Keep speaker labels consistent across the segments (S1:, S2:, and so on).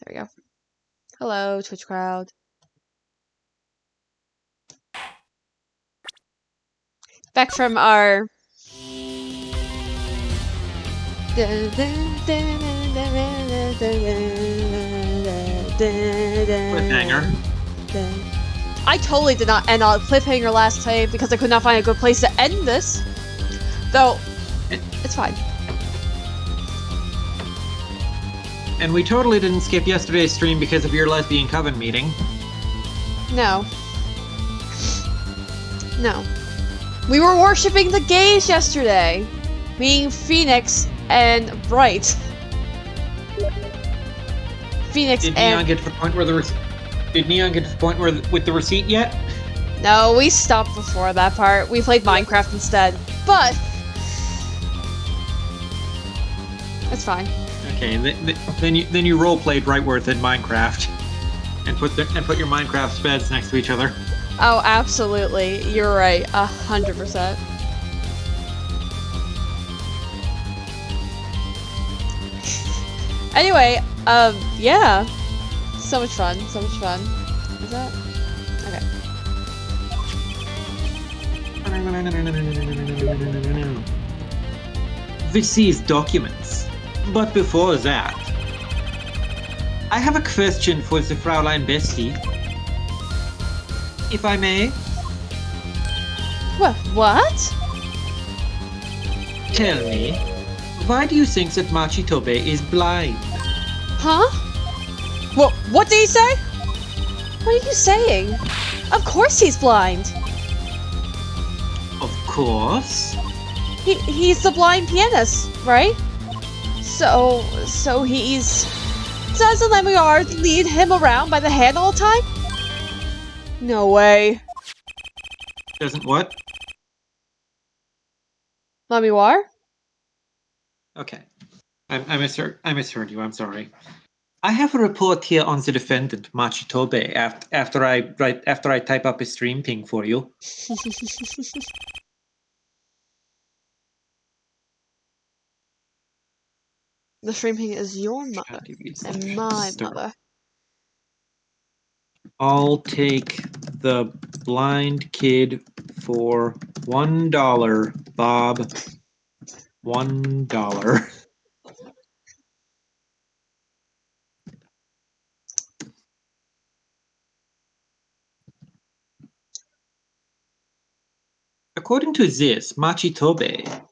S1: we go. Hello, Twitch crowd. Back from our...
S2: Cliffhanger.
S1: I totally did not end on a cliffhanger last time because I could not find a good place to end this. Though, it's fine.
S2: And we totally didn't skip yesterday's stream because of your lesbian coven meeting.
S1: No. No. We were worshipping the gays yesterday. Being Phoenix and Bright. Phoenix
S2: Did
S1: and...
S2: Neon get to the point where Did Neon get to the point where with the receipt yet?
S1: No, we stopped before that part. We played Minecraft instead. But... It's fine.
S2: Okay, then you roleplayed Brightworth in Minecraft. And put your Minecraft beds next to each other.
S1: Oh, absolutely. You're right. 100%. Anyway, yeah. So much fun. So much fun. Is that? Okay.
S2: This is documents. But before that, I have a question for the Fraulein Bestie. If I may?
S1: What?
S2: Tell me, why do you think that Machitobe is blind?
S1: Huh? What did he say? What are you saying? Of course he's blind.
S2: Of course.
S1: He's the blind pianist, right? So he's... Doesn't Lemillard lead him around by the hand all the time? No way.
S2: Doesn't what?
S1: Lemillard?
S2: Okay. I misheard you, I'm sorry. I have a report here on the defendant, Machitobe, after I type up a stream ping for you.
S1: The stream ping is your mother and my mother.
S2: I'll take the blind kid for $1, Bob. $1. According to this, Machitobe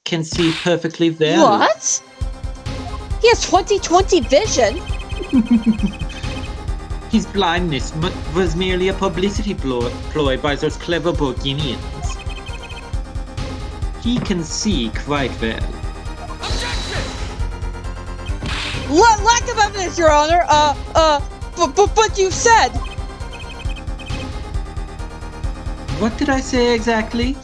S2: can see perfectly well.
S1: What? He has 20/20 vision?
S2: His blindness was merely a publicity ploy by those clever Borginians. He can see quite well.
S1: Lack of evidence, Your Honor. But you said.
S2: What did I say exactly?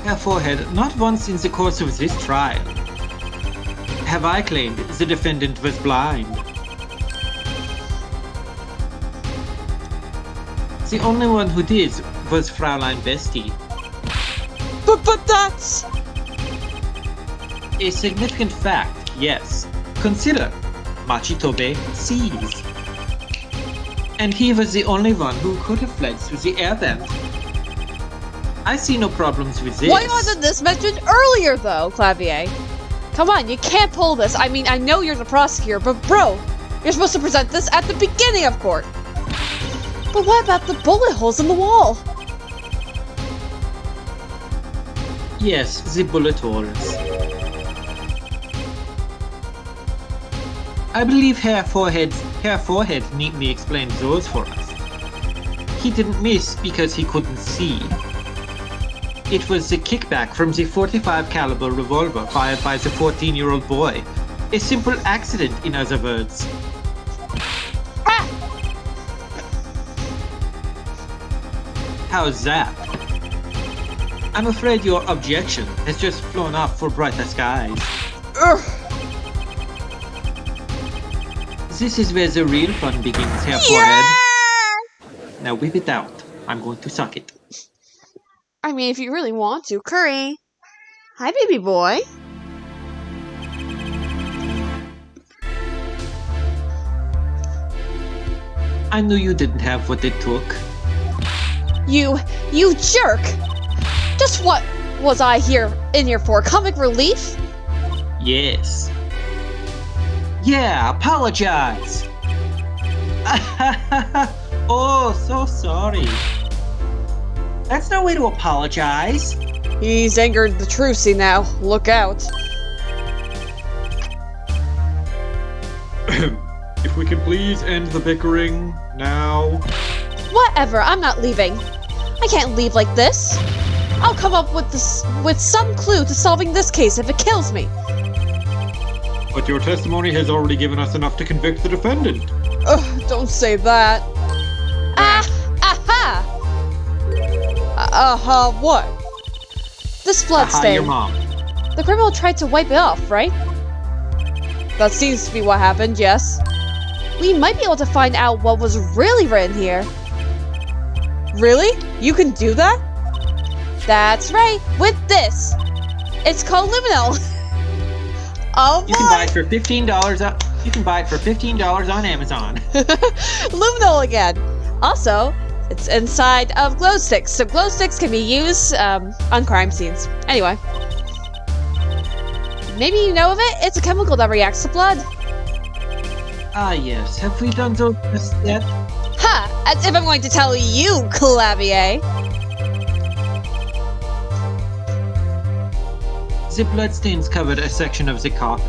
S2: Her forehead, not once in the course of this trial have I claimed the defendant was blind. The only one who did was Fraulein Bestie.
S1: But that's...
S2: A significant fact, yes. Consider, Machitobe sees. And he was the only one who could have fled through the air vent. I see no problems with this.
S1: Why wasn't this mentioned earlier, though, Clavier? Come on, you can't pull this. I mean, I know you're the prosecutor, but bro, you're supposed to present this at the beginning of court. But what about the bullet holes in the wall?
S2: Yes, the bullet holes. I believe Herr Forehead neatly explained those for us. He didn't miss because he couldn't see. It was the kickback from the .45 caliber revolver fired by the 14-year-old boy. A simple accident, in other words.
S1: Ah!
S2: How's that? I'm afraid your objection has just flown off for brighter skies.
S1: Ugh.
S2: This is where the real fun begins, Herr
S1: Yeah!
S2: Forehead. Now whip it out. I'm going to suck it.
S1: I mean, if you really want to. Curry! Hi, baby boy.
S2: I knew you didn't have what it took.
S1: You jerk! Just what was I in here for? Comic relief?
S2: Yes. Yeah, apologize! Oh, so sorry. That's no way to apologize.
S1: He's angered the Trucy now. Look out.
S3: If we can please end the bickering now.
S1: Whatever, I'm not leaving. I can't leave like this. I'll come up with some clue to solving this case if it kills me.
S3: But your testimony has already given us enough to convict the defendant.
S1: Ugh, don't say that. What? This blood stain.
S2: Your mom.
S1: The criminal tried to wipe it off, right? That seems to be what happened, yes. We might be able to find out what was really written here. Really? You can do that? That's right, with this. It's called Luminol. Oh boy.
S2: You can buy it for $15. You can buy it for $15 on Amazon.
S1: Luminol again. Also, it's inside of glow sticks, so glow sticks can be used on crime scenes. Anyway. Maybe you know of it? It's a chemical that reacts to blood.
S2: Ah, yes. Have we done those tests yet?
S1: Ha! As if I'm going to tell you, Clavier.
S2: The bloodstains covered a section of the carpet.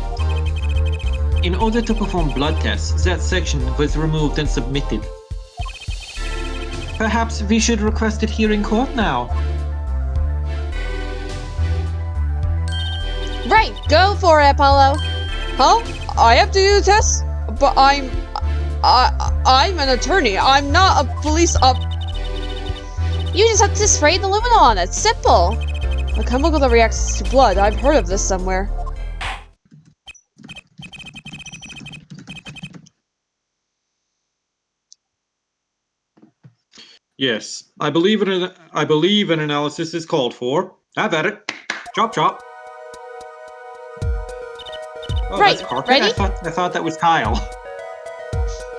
S2: In order to perform blood tests, that section was removed and submitted. Perhaps we should request it here in court now.
S1: Right, go for it, Apollo. Huh? I have to do the test? But I'm an attorney. I'm not a police You just have to spray the luminol on it. Simple. A chemical that reacts to blood. I've heard of this somewhere.
S3: Yes, I believe an analysis is called for. Have at it. Chop chop.
S2: Oh,
S1: Right,
S2: that's carpet?
S1: ready?
S2: I thought that was tile.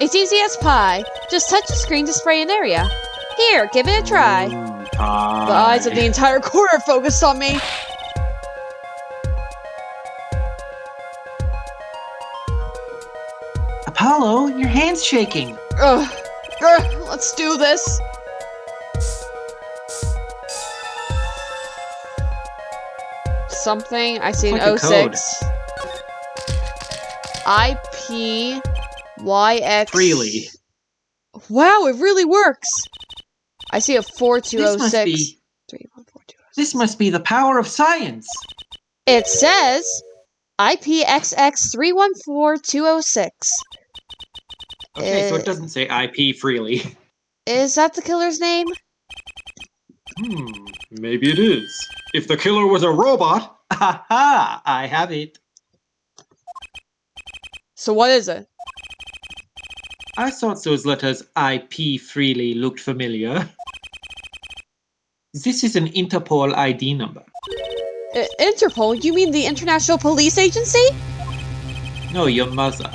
S1: It's easy as pie. Just touch the screen to spray an area. Here, give it a try. The eyes of the entire court are focused on me.
S2: Apollo, your hand's shaking.
S1: Ugh. Let's do this. Something. I see an
S2: Like a code.
S1: 06. IPYX.
S2: Freely.
S1: Wow, it really works. I see a
S2: This
S1: 4206. 31420.
S2: This must be the power of science.
S1: It says IPXX 314206.
S2: Okay, so it doesn't say IP freely.
S1: Is that the killer's name?
S3: Maybe it is. If the killer was a robot,
S2: Ha ha! I have it.
S1: So what is it?
S2: I thought those letters IP freely looked familiar. This is an Interpol ID number.
S1: Interpol? You mean the International Police Agency?
S2: No, your mother.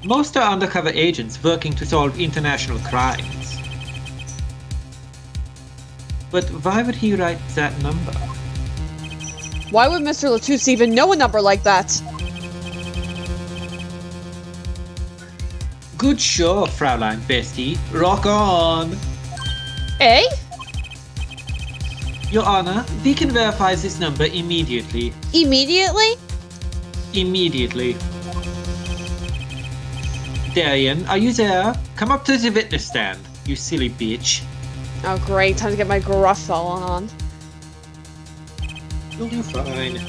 S2: Most are undercover agents working to solve international crimes. But why would he write that number?
S1: Why would Mr. Latouche even know a number like that?
S2: Good show, Fraulein Bestie. Rock on!
S1: Eh?
S2: Your Honor, we can verify this number immediately.
S1: Immediately?
S2: Immediately. Darian, are you there? Come up to the witness stand, you silly bitch.
S1: Oh great, time to get my gruff on.
S2: You'll do fine.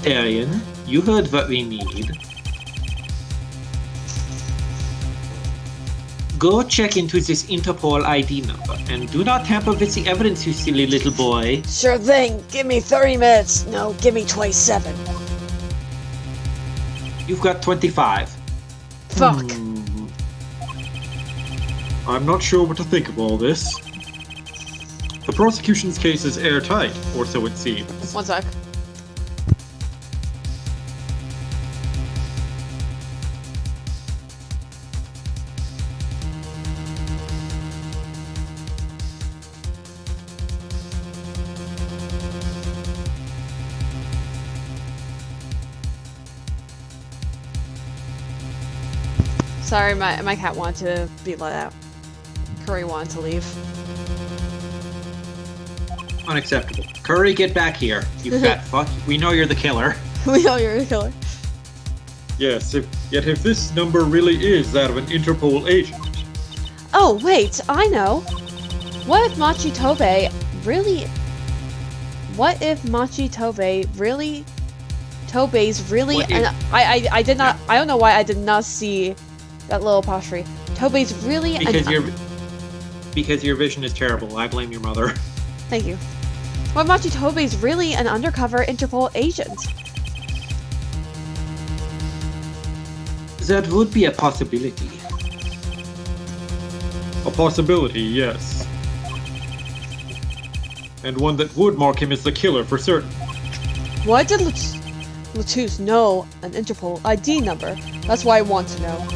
S2: Darian, you heard what we need. Go check into this Interpol ID number, and do not tamper with the evidence, you silly little boy.
S1: Sure thing. Give me 30 minutes. No, give me 27.
S2: You've got 25.
S1: Fuck.
S3: I'm not sure what to think of all this. The prosecution's case is airtight, or so it seems.
S1: One sec. Sorry, my cat wanted to be let out. Curry wanted to leave.
S2: Unacceptable. Curry, get back here, you fat fuck. We know you're the killer.
S1: We know you're a killer.
S3: Yes, yet if this number really is that of an Interpol agent,
S1: Oh, wait, I know. What if Machitobe really... What if Machitobe really... Tobe's really...
S2: What if-
S1: And I did not... I don't know why I did not see that little apostrophe. Tobe's really...
S2: Because your vision is terrible. I blame your mother.
S1: Thank you. What Machitobe's really an undercover Interpol agent?
S2: That would be a possibility.
S3: a possibility, yes. And one that would mark him as the killer for certain.
S1: Why did Latouche know an Interpol ID number? That's why I want to know.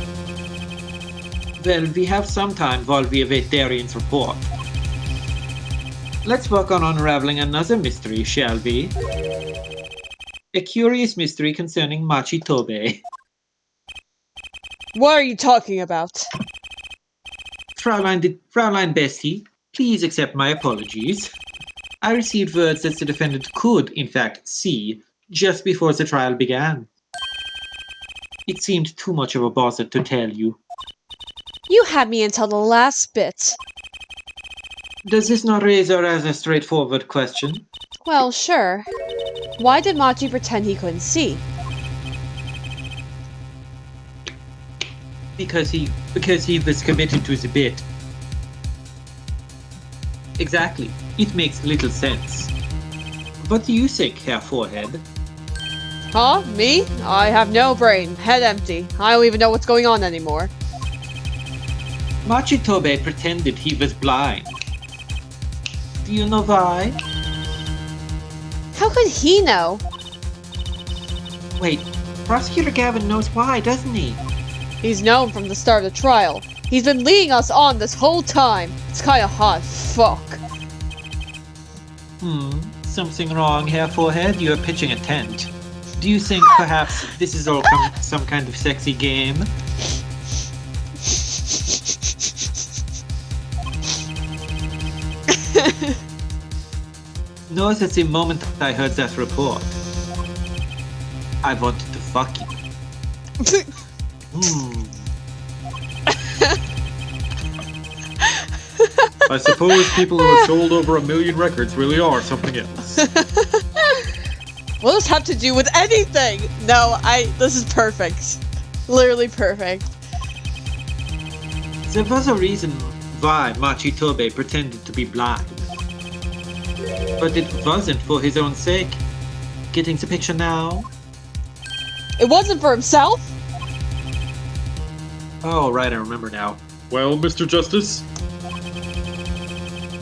S2: Well, we have some time while we await Darian's report. Let's work on unraveling another mystery, shall we? A curious mystery concerning Machitobe.
S1: What are you talking about?
S2: Fraulein Bessie, please accept my apologies. I received words that the defendant could, in fact, see just before the trial began. It seemed too much of a bother to tell you.
S1: You had me until the last bit.
S2: Does this not raise a rather straightforward question?
S1: Well, sure. Why did Machi pretend he couldn't see?
S2: Because he was committed to the bit. Exactly. It makes little sense. What do you think, Herr Forehead?
S1: Huh? Me? I have no brain. Head empty. I don't even know what's going on anymore.
S2: Machitobe pretended he was blind. Do you know why?
S1: How could he know?
S2: Wait, Prosecutor Gavin knows why, doesn't he?
S1: He's known from the start of the trial. He's been leading us on this whole time. It's kinda hot. Fuck.
S2: Something wrong, Herr Forehead? You're pitching a tent. Do you think perhaps this is all some kind of sexy game? Know that the moment I heard that report, I wanted to fuck you.
S3: I suppose people who have sold over 1 million records really are something else.
S1: What does this have to do with anything? No, this is perfect. Literally perfect.
S2: There was a reason why Machitobe pretended to be blind. But it wasn't for his own sake. Getting the picture now?
S1: It wasn't for himself?
S2: Oh, right, I remember now.
S3: Well, Mr. Justice,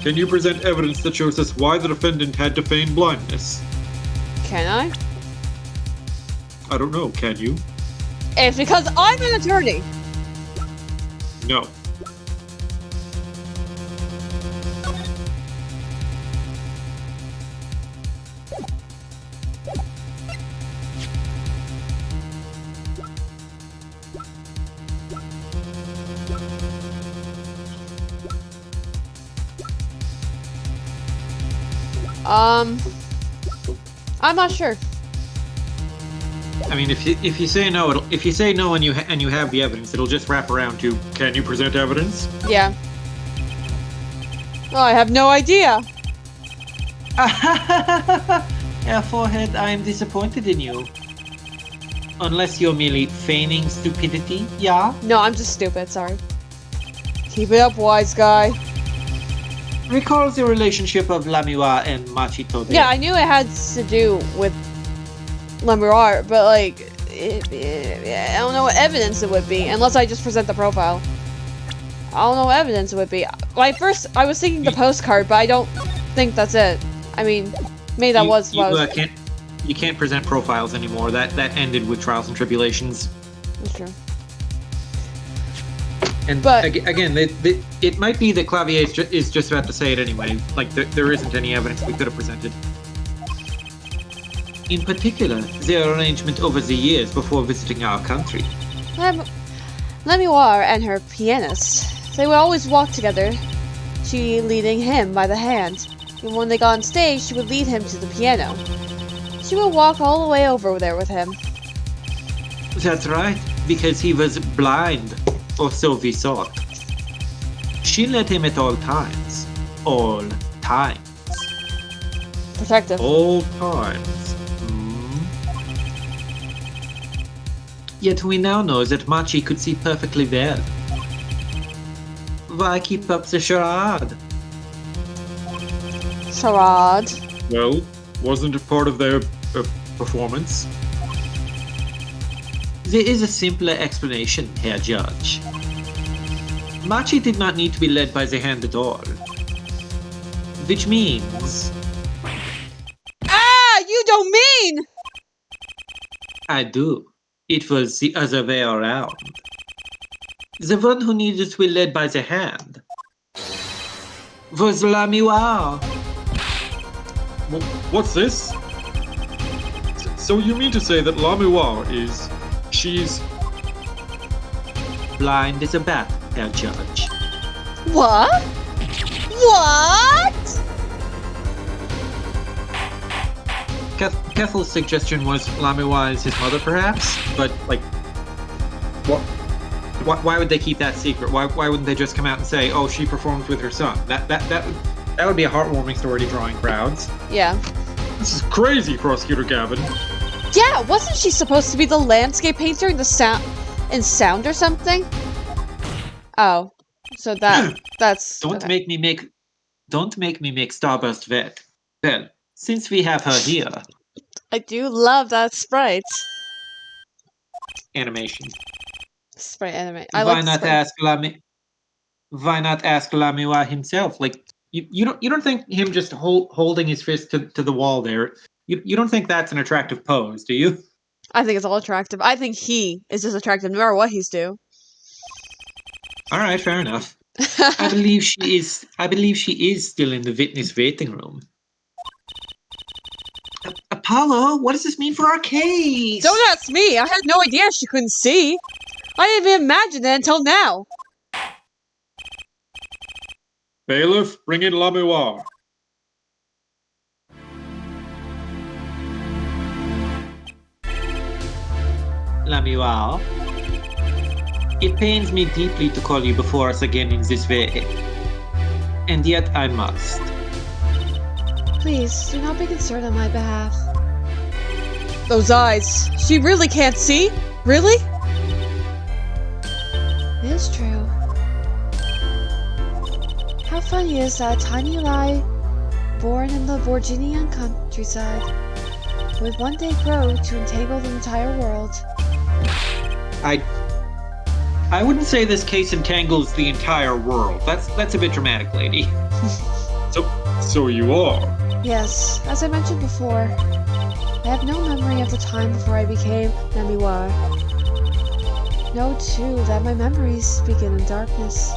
S3: can you present evidence that shows us why the defendant had to feign blindness?
S1: Can I?
S3: I don't know, can you?
S1: It's because I'm an attorney.
S3: No.
S1: I'm not sure.
S2: I mean, if you say no, if you say no and you have the evidence, it'll just wrap around to.
S3: Can you present evidence?
S1: Yeah. Oh, I have no idea.
S2: Herr Forehead, I am disappointed in you. Unless you're merely feigning stupidity, yeah?
S1: No, I'm just stupid, sorry. Keep it up, wise guy.
S2: Recall the relationship of Lamiwa and Machitobe.
S1: Yeah, I knew it had to do with Lemurar, but like, I don't know what evidence it would be, unless I just present the profile. I don't know what evidence it would be. Well, at first, I was thinking the postcard, but I don't think that's it. I mean, maybe that was what I was...
S2: You can't present profiles anymore. That ended with Trials and Tribulations.
S1: That's true.
S2: And
S1: but,
S2: again, it might be that Clavier is just about to say it anyway. Like, there isn't any evidence we could have presented. In particular, their arrangement over the years before visiting our country.
S1: Lemuar and her pianist. They would always walk together, she leading him by the hand. And when they got on stage, she would lead him to the piano. She would walk all the way over there with him.
S2: That's right, because he was blind, or so we thought. She led him at all times. All times.
S1: Protective.
S2: All times. Yet we now know that Machi could see perfectly well. Why keep up the charade?
S1: Charade.
S3: Well, wasn't it part of their performance?
S2: There is a simpler explanation, Herr Judge. Machi did not need to be led by the hand at all. Which means...
S1: Ah! You don't mean!
S2: I do. It was the other way around. The one who needed to be led by the hand was Lemuar.
S3: What's this? So you mean to say that Lemuar is... she's...
S2: Blind as a bat, Herr Judge.
S1: What? What?
S2: Kethel's suggestion was Lemuar is his mother, perhaps? But, like... Why would they keep that secret? Why wouldn't they just come out and say, oh, she performs with her son? That would be a heartwarming story to draw in crowds.
S1: Yeah.
S3: This is crazy, Prosecutor Gavin.
S1: Yeah, wasn't she supposed to be the landscape painter in the sound or something? Oh, so that's
S2: Don't
S1: okay.
S2: make me make Starburst vet. Well, since we have her here,
S1: I do love that sprite.
S2: animation.
S1: Sprite anime.
S2: Why not ask Lemuar himself? Like you don't think him just holding his fist to the wall there? You don't think that's an attractive pose, do you?
S1: I think it's all attractive. I think he is just attractive no matter what he's doing.
S2: All right, fair enough. I believe she is still in the witness waiting room. Apollo, what does this mean for our case?
S1: Don't ask me. I had no idea she couldn't see. I didn't even imagine it until now.
S3: Bailiff, bring in Lemuar.
S2: Lemuar, it pains me deeply to call you before us again in this way, and yet I must.
S1: Please, do not be concerned on my behalf. Those eyes. She really can't see? Really? It is true. How funny is that tiny lie born in the Borginian countryside would one day grow to entangle the entire world.
S2: I wouldn't say this case entangles the entire world. That's a bit dramatic, lady.
S3: So you are?
S1: Yes, as I mentioned before, I have no memory of the time before I became Lemuar. Know too that my memories begin in darkness.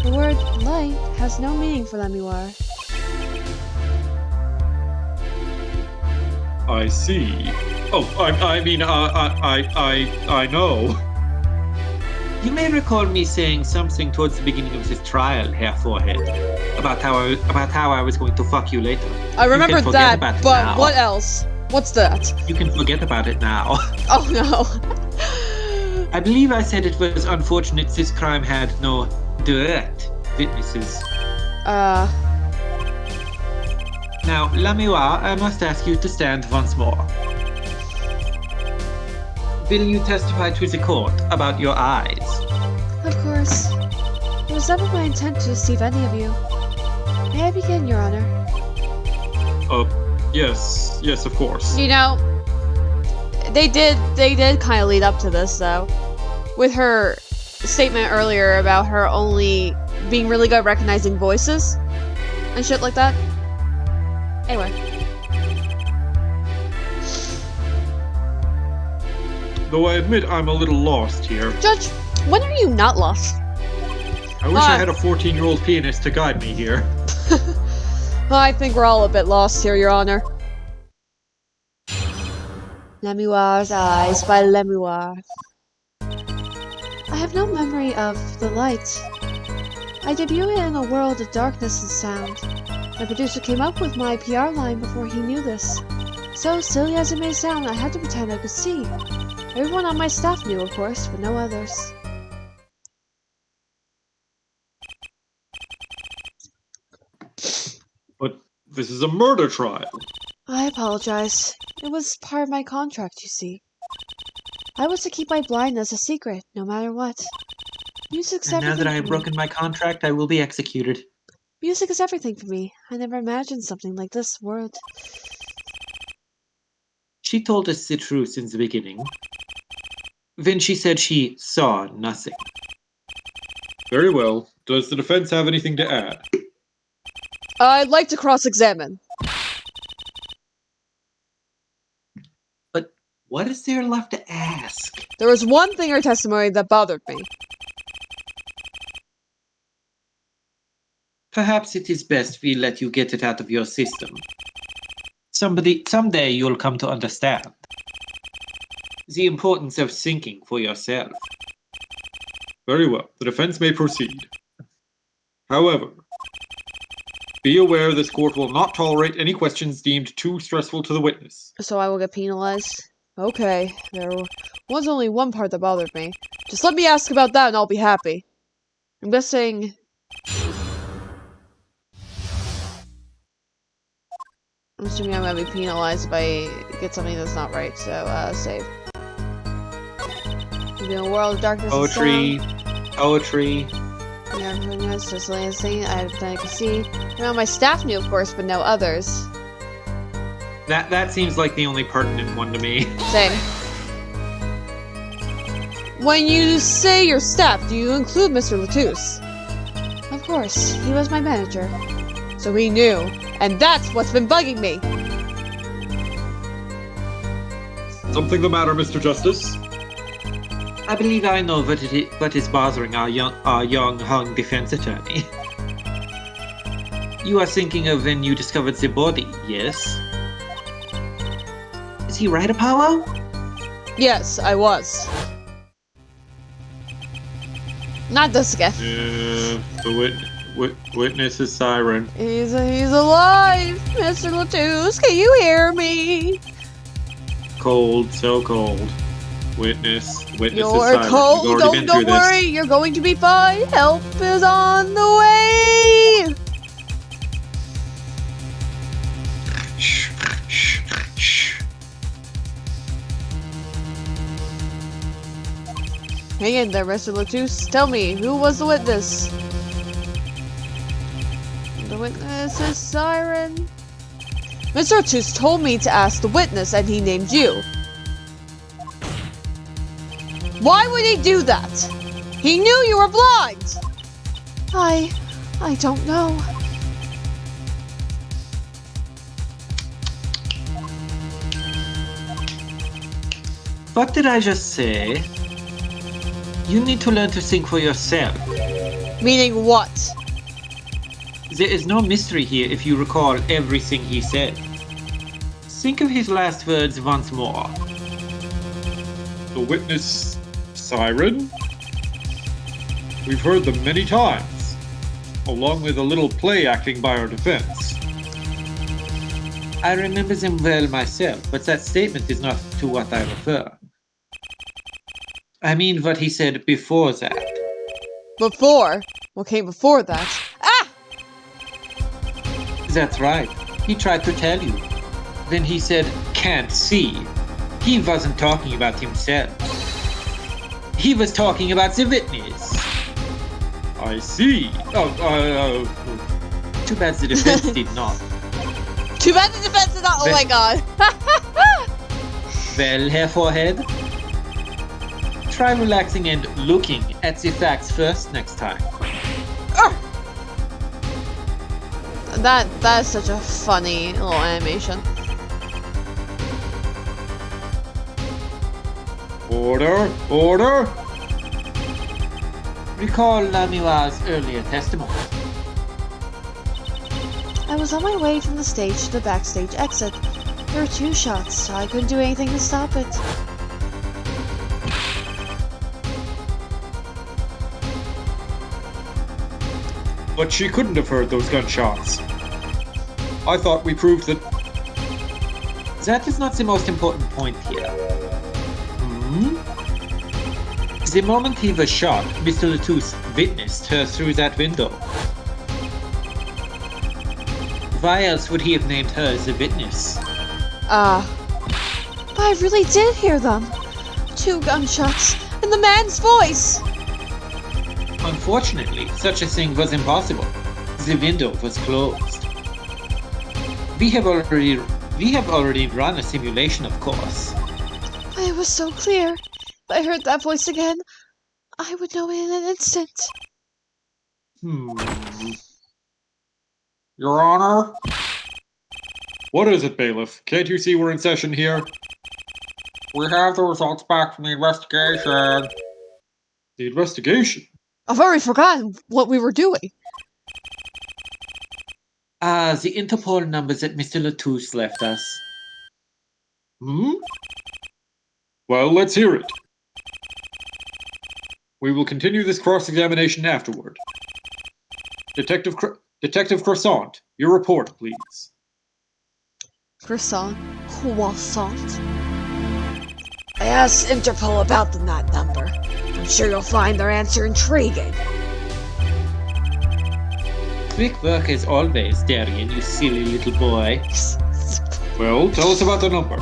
S1: The word light has no meaning for Lemuar.
S3: I see. Oh, I know.
S2: You may recall me saying something towards the beginning of this trial, Herr Forehead, about how I was going to fuck you later.
S1: I remember that,
S2: but
S1: now. What else? What's that?
S2: You can forget about it now.
S1: Oh no.
S2: I believe I said it was unfortunate this crime had no direct witnesses. Now, Lemuar, I must ask you to stand once more. Will you testify to the court about your eyes?
S1: Of course. It was never my intent to deceive any of you. May I begin, Your Honor?
S3: Yes, of course.
S1: You know, they did kind of lead up to this, though. With her statement earlier about her only being really good at recognizing voices and shit like that. Anyway.
S3: Though I admit I'm a little lost here.
S1: Judge, when are you not lost?
S3: I wish I had a 14-year-old pianist to guide me here.
S1: I think we're all a bit lost here, Your Honor. Lemuar's Eyes by Lemuar. I have no memory of the light. I debuted in a world of darkness and sound. My producer came up with my PR line before he knew this. So silly as it may sound, I had to pretend I could see. Everyone on my staff knew, of course, but no others.
S3: But this is a murder trial.
S1: I apologize. It was part of my contract, you see. I was to keep my blindness a secret, no matter what. Music's
S2: And now
S1: everything
S2: that I
S1: for
S2: have
S1: me.
S2: broken my contract, I will be executed.
S1: Music is everything for me. I never imagined something like this world.
S2: She told us the truth since the beginning. Then she said she saw nothing.
S3: Very well. Does the defense have anything to add?
S1: I'd like to cross-examine.
S2: But what is there left to ask?
S1: There was one thing in her testimony that bothered me.
S2: Perhaps it is best we let you get it out of your system. Someday you'll come to understand the importance of thinking for yourself.
S3: Very well. The defense may proceed. However, be aware this court will not tolerate any questions deemed too stressful to the witness.
S1: So I will get penalized? Okay, there was only one part that bothered me. Just let me ask about that and I'll be happy. I'm guessing... I'm assuming I'm gonna be penalized if I get something that's not right, so, save. In a world of darkness
S2: Poetry.
S1: Yeah, Sicilian singing, I had I could see. Well, my staff knew, of course, but no others.
S2: That seems like the only pertinent one to me.
S1: Same. When you say your staff, do you include Mr. Latouche? Of course, he was my manager. So he knew, and that's what's been bugging me.
S3: Something the matter, Mr. Justice?
S2: I believe I know what is bothering our young hung defense attorney. You are thinking of when you discovered the body, yes? Is he right, Apollo?
S1: Yes, I was. Not this again.
S3: The witness is Siren.
S1: He's alive, Mr. Latouche. Can you hear me?
S3: Cold, so cold. Witness is
S1: You're
S3: silent.
S1: cold.
S3: We've already been
S1: Don't
S3: through
S1: worry. You're going to be fine. Help is on the way.
S3: Shh, shh, shh.
S1: Hang in there, Mr. Latouche. Tell me, who was the witness? The witness is Siren. Mr. Latouche told me to ask the witness, and he named you. Why would he do that? He knew you were blind! I don't know.
S2: What did I just say? You need to learn to think for yourself.
S1: Meaning what?
S2: There is no mystery here if you recall everything he said. Think of his last words once more.
S3: The witness, Siren? We've heard them many times, along with a little play acting by our defense.
S2: I remember them well myself, but that statement is not to what I refer. I mean what he said before that.
S1: Before? What came before that? Ah!
S2: That's right. He tried to tell you. Then he said, can't see. He wasn't talking about himself. He was talking about the witness.
S3: I see.
S2: Too bad the defense did not.
S1: Too bad the defense is not. Oh my god.
S2: Well, Hair Forehead, try relaxing and looking at the facts first next time.
S1: That is such a funny little animation.
S3: Order! Order!
S2: Recall Lamiwa's earlier testimony.
S1: I was on my way from the stage to the backstage exit. There were 2 shots, so I couldn't do anything to stop it.
S3: But she couldn't have heard those gunshots. I thought we proved that...
S2: That is not the most important point here. The moment he was shot, Mr. Latouche witnessed her through that window. Why else would he have named her as a witness?
S1: But I really did hear them. 2 gunshots, and the man's voice!
S2: Unfortunately, such a thing was impossible. The window was closed. We have already run a simulation, of course.
S1: But it was so clear. If I heard that voice again, I would know in an instant.
S3: Your Honor? What is it, Bailiff? Can't you see we're in session here? We have the results back from the investigation. The investigation?
S1: I've already forgotten what we were doing.
S2: The Interpol numbers that Mr. Latouche left us.
S3: Well, let's hear it. We will continue this cross-examination afterward. Detective Croissant, your report, please.
S1: Croissant? I asked Interpol about the NOT number. I'm sure you'll find their answer intriguing.
S2: Quick work as always, Darian, you silly little boy.
S3: Well, tell us about the number.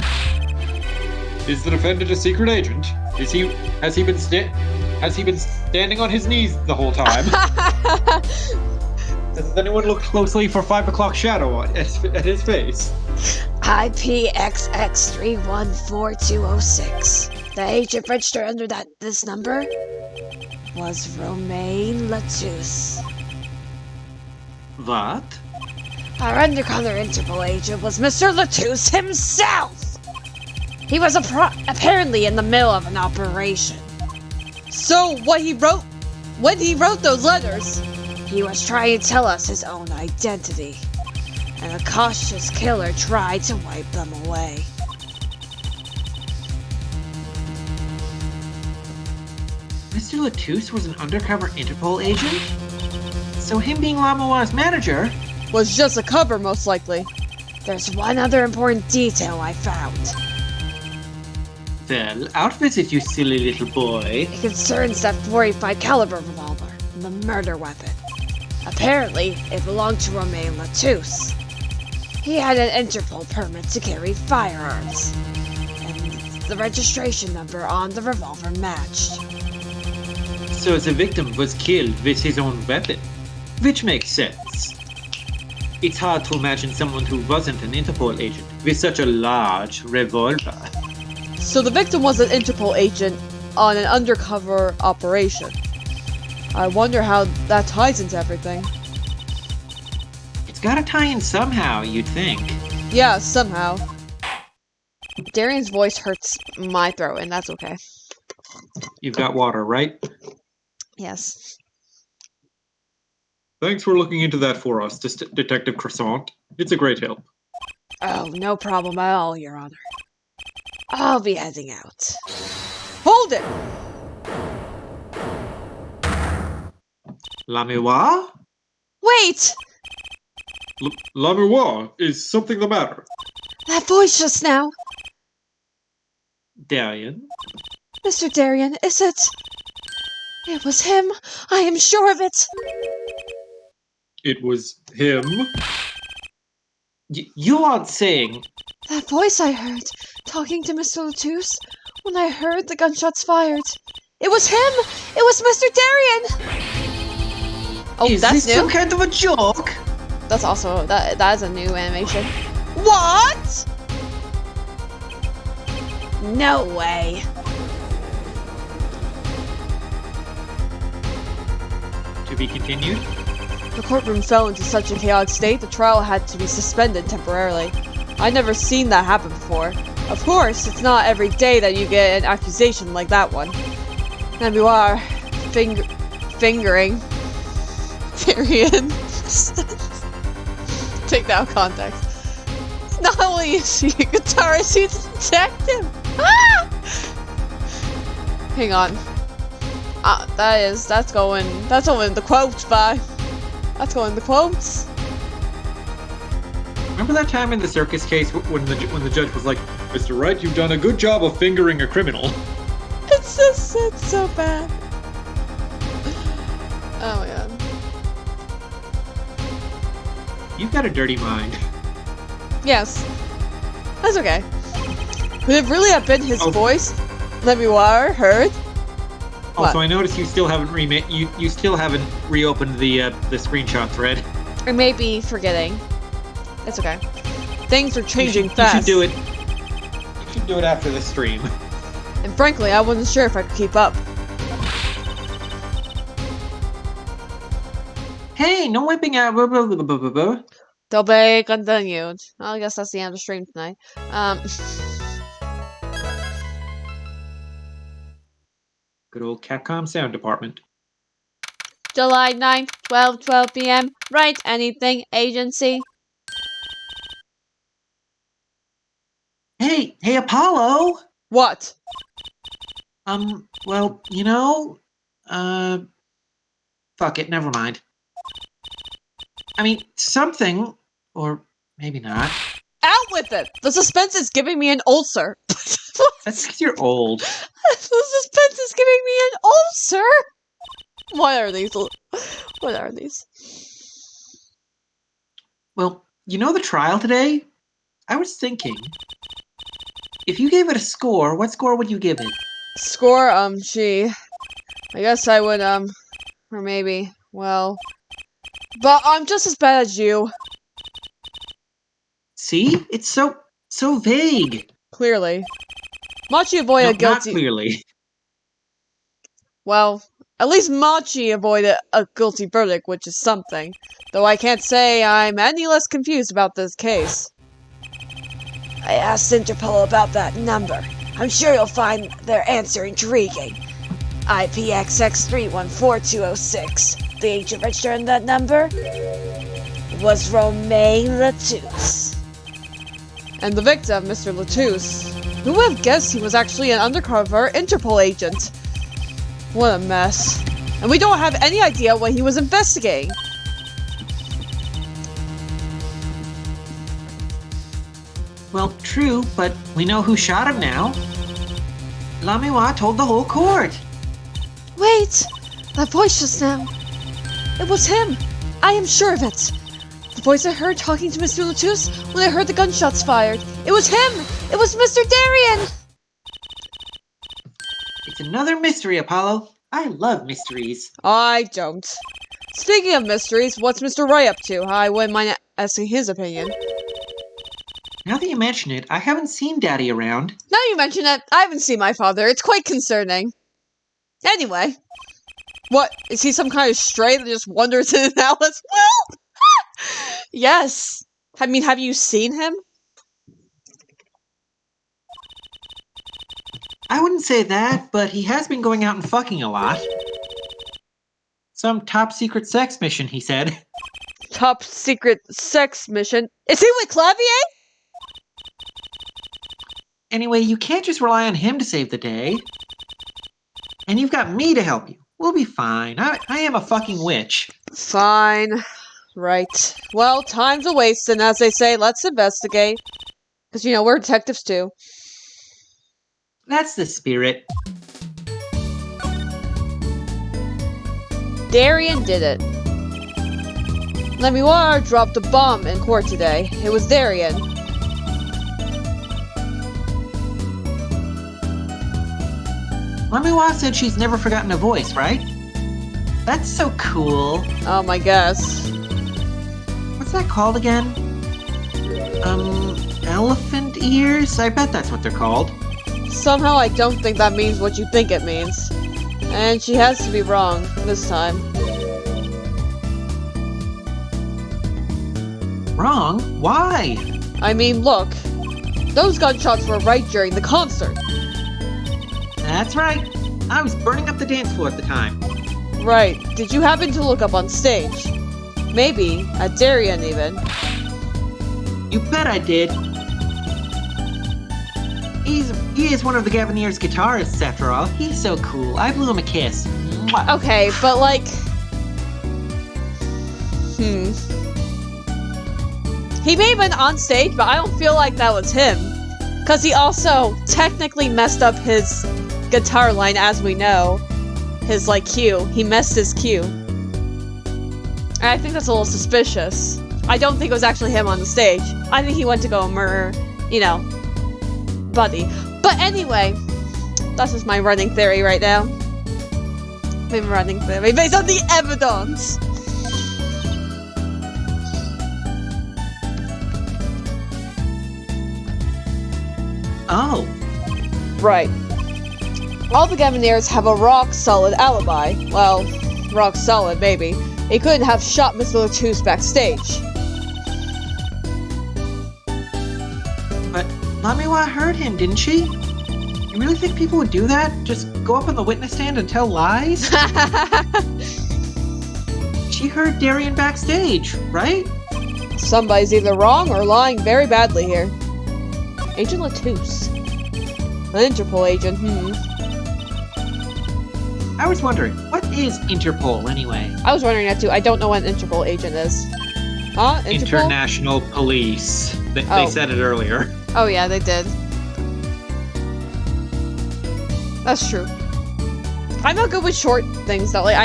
S3: Is the defendant a secret agent? Has he been standing on his knees the whole time? Does anyone look closely for 5 o'clock shadow at his face?
S1: IPXX314206. The agent registered under this number was Romain Latouche.
S2: What?
S1: Our undercover Interpol agent was Mr. Latouche himself! He was apparently in the middle of an operation. So when he wrote those letters, he was trying to tell us his own identity. And a cautious killer tried to wipe them away.
S2: Mr. Latouche was an undercover Interpol agent? So him being Lamiwa's manager
S1: was just a cover, most likely. There's one other important detail I found.
S2: Well, out with it, you silly little boy.
S1: It concerns that 45 caliber revolver, the murder weapon. Apparently, it belonged to Romain Latouche. He had an Interpol permit to carry firearms, and the registration number on the revolver matched.
S2: So the victim was killed with his own weapon, which makes sense. It's hard to imagine someone who wasn't an Interpol agent with such a large revolver.
S1: So the victim was an Interpol agent on an undercover operation. I wonder how that ties into everything.
S2: It's gotta tie in somehow, you'd think.
S1: Yeah, somehow. Darian's voice hurts my throat, and that's okay.
S2: You've got water, right?
S1: Yes.
S3: Thanks for looking into that for us, Detective Croissant. It's a great help.
S1: Oh, no problem at all, Your Honor. I'll be heading out. Hold it!
S2: Lamiwa?
S1: Wait!
S3: Lamiwa, is something the matter?
S1: That voice just now!
S2: Darian?
S1: Mr. Darian, is it? It was him. I am sure of it.
S3: It was him?
S2: You aren't saying...
S1: That voice I heard, talking to Mr. Latouche, when I heard the gunshots fired. It was him! It was Mr. Darian! Oh,
S2: is
S1: that's
S2: this
S1: new?
S2: some kind of a joke?
S1: That's also, that is a new animation. What?! No way.
S2: be continued?
S1: The courtroom fell into such a chaotic state, the trial had to be suspended temporarily. I'd never seen that happen before. Of course, it's not every day that you get an accusation like that one. And you are fingering Tyrion. Take that out of context. Not only is he a guitarist, he's a detective! Ah! Hang on. That's going in the quotes, bye. That's going in the quotes.
S3: Remember that time in the circus case when the judge was like, "Mr. Wright, you've done a good job of fingering a criminal."
S1: It's so bad. Oh my god.
S2: You've got a dirty mind.
S1: Yes. That's okay. Could it really have been his voice that we were heard?
S2: Also,
S1: What?
S2: I noticed you still haven't you still haven't reopened the screenshot thread.
S1: I may be forgetting. It's okay. Things are changing fast.
S2: You should do it. You should do it after the stream.
S1: And frankly, I wasn't sure if I could keep up.
S2: Hey, no wiping out.
S1: To be continued. Well, I guess that's the end of the stream tonight.
S2: Good old Capcom sound department.
S1: July 9th, 12 p.m. Write anything, agency.
S2: Hey, Apollo!
S1: What?
S2: Well, fuck it, never mind. I mean, something, or maybe not.
S1: Out with it! The suspense is giving me an ulcer.
S2: That's because you're old.
S1: The suspense is giving me an ulcer! What are these? What are these?
S2: Well, the trial today? I was thinking, if you gave it a score, what score would you give it?
S1: Score, I guess I would, or maybe, well... But I'm just as bad as you.
S2: See? It's so vague.
S1: Clearly. Machi avoided
S2: No,
S1: a guilty...
S2: not clearly.
S1: Well, at least Machi avoided a guilty verdict, which is something. Though I can't say I'm any less confused about this case. I asked Interpol about that number. I'm sure you'll find their answer intriguing. IPXX314206. The ancient register in that number was Romain Latouche. And the victim, Mr. Latouche. Who would have guessed he was actually an undercover Interpol agent? What a mess. And we don't have any idea what he was investigating.
S2: Well, true, but we know who shot him now. Lamiwa told the whole court.
S1: Wait! That voice just now. It was him! I am sure of it! The voice I heard talking to Mr. Latouche when I heard the gunshots fired. It was him! It was Mr. Darien!
S2: It's another mystery, Apollo. I love mysteries.
S1: I don't. Speaking of mysteries, what's Mr. Roy up to? I wouldn't mind asking his opinion.
S2: Now that you mention it, I haven't seen Daddy around.
S1: Now you mention it, I haven't seen my father. It's quite concerning. Anyway. What? Is he some kind of stray that just wanders in and out as well? Yes. I mean, have you seen him?
S2: I wouldn't say that, but he has been going out and fucking a lot. Some top secret sex mission, he said.
S1: Top secret sex mission? Is he with Clavier?
S2: Anyway, you can't just rely on him to save the day. And you've got me to help you. We'll be fine. I am a fucking witch.
S1: Fine. Right. Well, time's a waste, and as they say, let's investigate. Because, we're detectives too.
S2: That's the spirit.
S1: Darien did it. Lemuar dropped a bomb in court today. It was Darien.
S2: Lamiwa said she's never forgotten a voice, right? That's so cool.
S1: I guess.
S2: What's that called again? Elephant ears? I bet that's what they're called.
S1: Somehow I don't think that means what you think it means. And she has to be wrong this time.
S2: Wrong? Why?
S1: I mean, look. Those gunshots were right during the concert.
S2: That's right. I was burning up the dance floor at the time.
S1: Right. Did you happen to look up on stage? Maybe at Darien even.
S2: You bet I did. He is one of the Gaviniers' guitarists, after all. He's so cool. I blew him a kiss. Mwah.
S1: Okay, but like... He may have been on stage, but I don't feel like that was him. Because he also technically messed up his guitar line, as we know. His, like, cue. He messed his cue. And I think that's a little suspicious. I don't think it was actually him on the stage. I think he went to go murder, you know, Buddy. But anyway, that's just my running theory right now. My running theory based on the evidence.
S2: Oh.
S1: Right. All the Gaviniers have a rock-solid alibi. Well, rock-solid, maybe. They couldn't have shot Mr. Latus backstage.
S2: But Lamiwa heard him, didn't she? You really think people would do that? Just go up on the witness stand and tell lies? She heard Darien backstage, right?
S1: Somebody's either wrong or lying very badly here. Agent Latus. An Interpol agent,
S2: I was wondering, what is Interpol anyway?
S1: I was wondering that too. I don't know what an Interpol agent is. Huh? Interpol?
S2: International Police. They said it earlier.
S1: Oh yeah, they did. That's true. I'm not good with short things though. Like